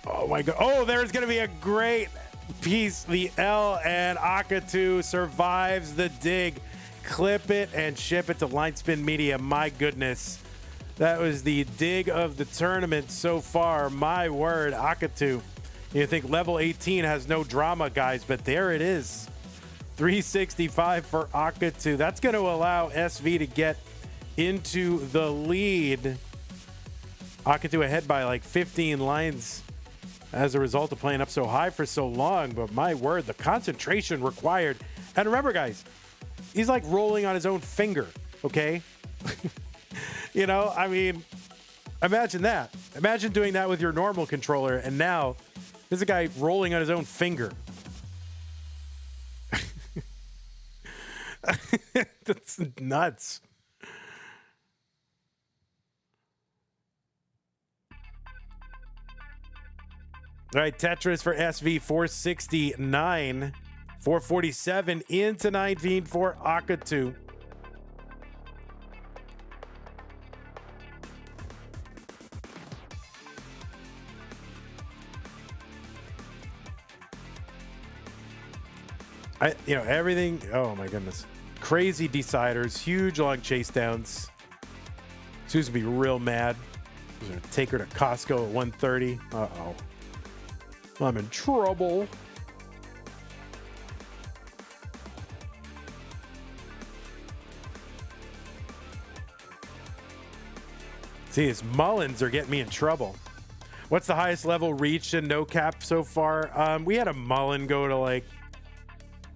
Oh my God. Oh, there's going to be a great piece. The L, and Akatu survives the dig. Clip it and ship it to Line Spin Media. My goodness. That was the dig of the tournament so far. My word, Akatu. You think level 18 has no drama, guys, but there it is. 365 for Akatu. That's going to allow SV to get into the lead. Akatu ahead by like 15 lines as a result of playing up so high for so long. But my word, the concentration required. And remember, guys, he's like rolling on his own finger, okay? I mean, imagine that. Imagine doing that with your normal controller. And now there's a guy rolling on his own finger. That's nuts. All right, Tetris for SV 469, 447 into 19 for Akatu. Everything. Oh my goodness. Crazy deciders, huge long chase downs. Sue's gonna be real mad. He's gonna take her to Costco at 1:30. Uh-oh. I'm in trouble. See, his Mullins are getting me in trouble. What's the highest level reached in no cap so far? We had a Mullen go to like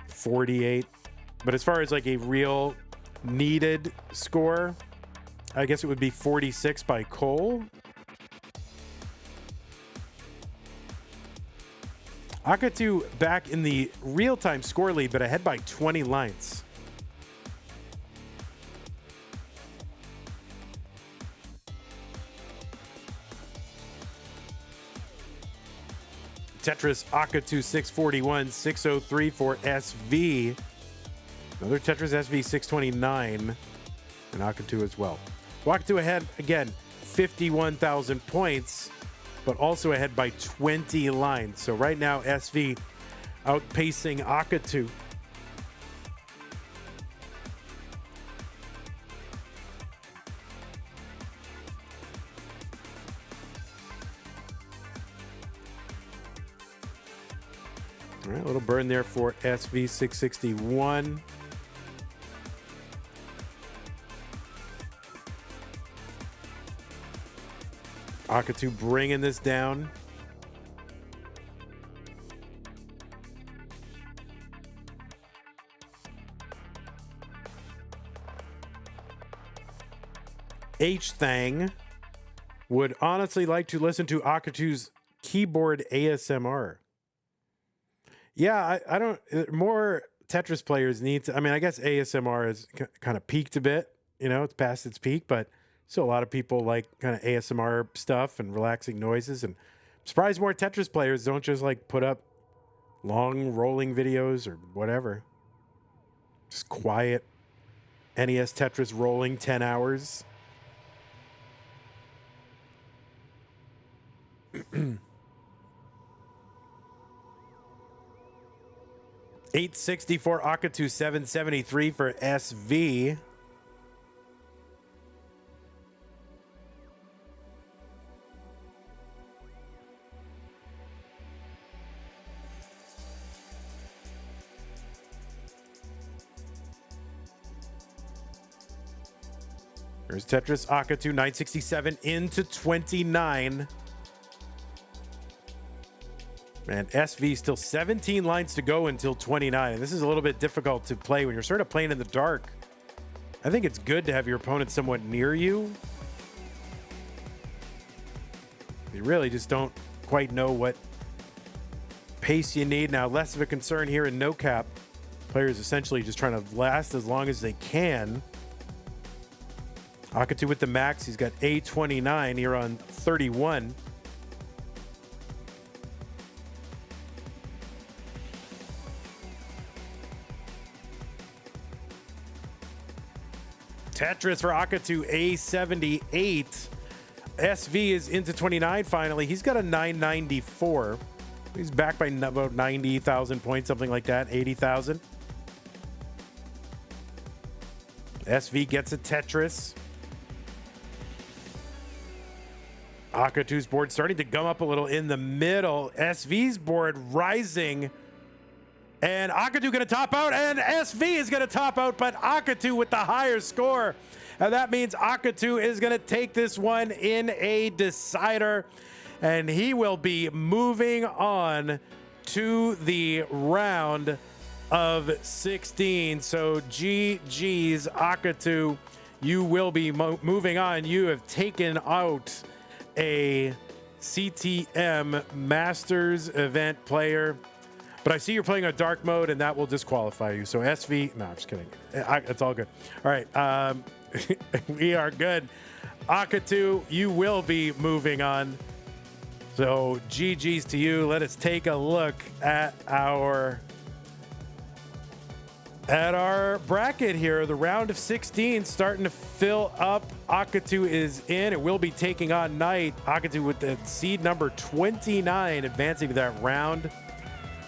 48. But as far as like a real needed score, I guess it would be 46 by Cole. Akatu back in the real-time score lead, but ahead by 20 lines. Tetris Akatu 641, 603 for SV. Another Tetris SV 629 and Akatu as well. Akatu ahead again, 51,000 points, but also ahead by 20 lines. So right now, SV outpacing Akatu. All right, a little burn there for SV 661. Akatu bringing this down. H-Thang would honestly like to listen to Akatu's keyboard ASMR. Yeah, I don't, more Tetris players need to, I mean, I guess ASMR has kind of peaked a bit, you know, it's past its peak, but still a lot of people like kind of ASMR stuff and relaxing noises. And I'm surprised more Tetris players don't just like put up long rolling videos or whatever. Just quiet NES Tetris rolling 10 hours. $860 for Akatu, $773 for SV. Here's Tetris Akatu, 967 into 29. Man, SV still 17 lines to go until 29. And this is a little bit difficult to play when you're sort of playing in the dark. I think it's good to have your opponent somewhat near you. You really just don't quite know what pace you need. Now, less of a concern here in no cap. Players essentially just trying to last as long as they can. Akatu with the max. He's got A29 here on 31. Tetris for Akatu, A78. SV is into 29 finally. He's got a 994. He's back by about 90,000 points, something like that, 80,000. SV gets a Tetris. Akatu's board starting to gum up a little in the middle. SV's board rising. And Akatu going to top out, and SV is going to top out, but Akatu with the higher score. And that means Akatu is going to take this one in a decider, and he will be moving on to the round of 16. So GG's Akatu, you will be moving on. You have taken out a CTM Masters event player. But I see you're playing a dark mode, and that will disqualify you. So SV, no, I'm just kidding. It's all good. All right, we are good. Akatu, you will be moving on. So GG's to you. Let us take a look at our bracket here. The round of 16 starting to fill up. Akatu is in. It will be taking on Knight. Akatu with the seed number 29, advancing to that round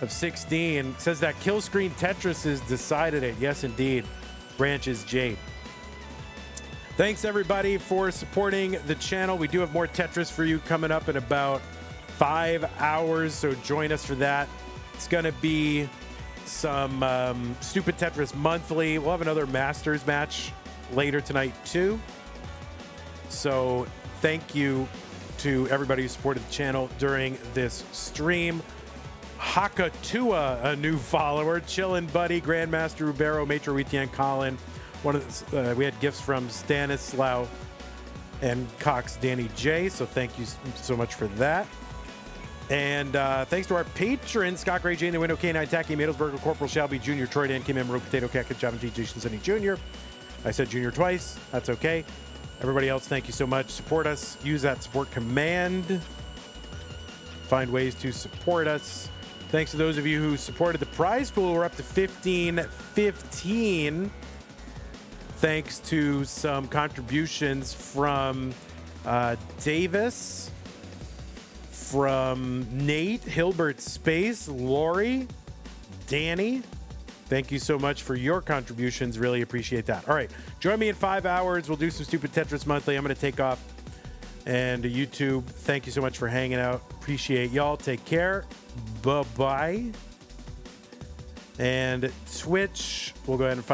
of 16. Says that kill screen Tetris has decided it. Yes, indeed. Branches Jade. Thanks everybody for supporting the channel. We do have more Tetris for you coming up in about 5 hours, so join us for that. It's gonna be some Stupid Tetris Monthly. We'll have another Masters match later tonight too. So thank you to everybody who supported the channel during this stream. Hakatua, a new follower. Chillin' Buddy, Grandmaster Rubero, Matro Etienne Colin. We had gifts from Stanislaw and Cox Danny J. So thank you so much for that. And thanks to our patrons, Scott Gray, Jane, the Window, K9, Tacky, Middlesburger, Corporal Shelby, Jr., Troy Dan, Kim Emerald, Potato Cat, Java G, Jason Sunny Jr. I said Junior twice. That's okay. Everybody else, thank you so much. Support us. Use that support command. Find ways to support us. Thanks to those of you who supported the prize pool. We're up to 1515. Thanks to some contributions from Davis, from Nate, Hilbert Space, Lori, Danny. Thank you so much for your contributions. Really appreciate that. All right. Join me in 5 hours. We'll do some Stupid Tetris Monthly. I'm going to take off. And YouTube, thank you so much for hanging out. Appreciate y'all. Take care. Bye-bye. And Twitch, we'll go ahead and find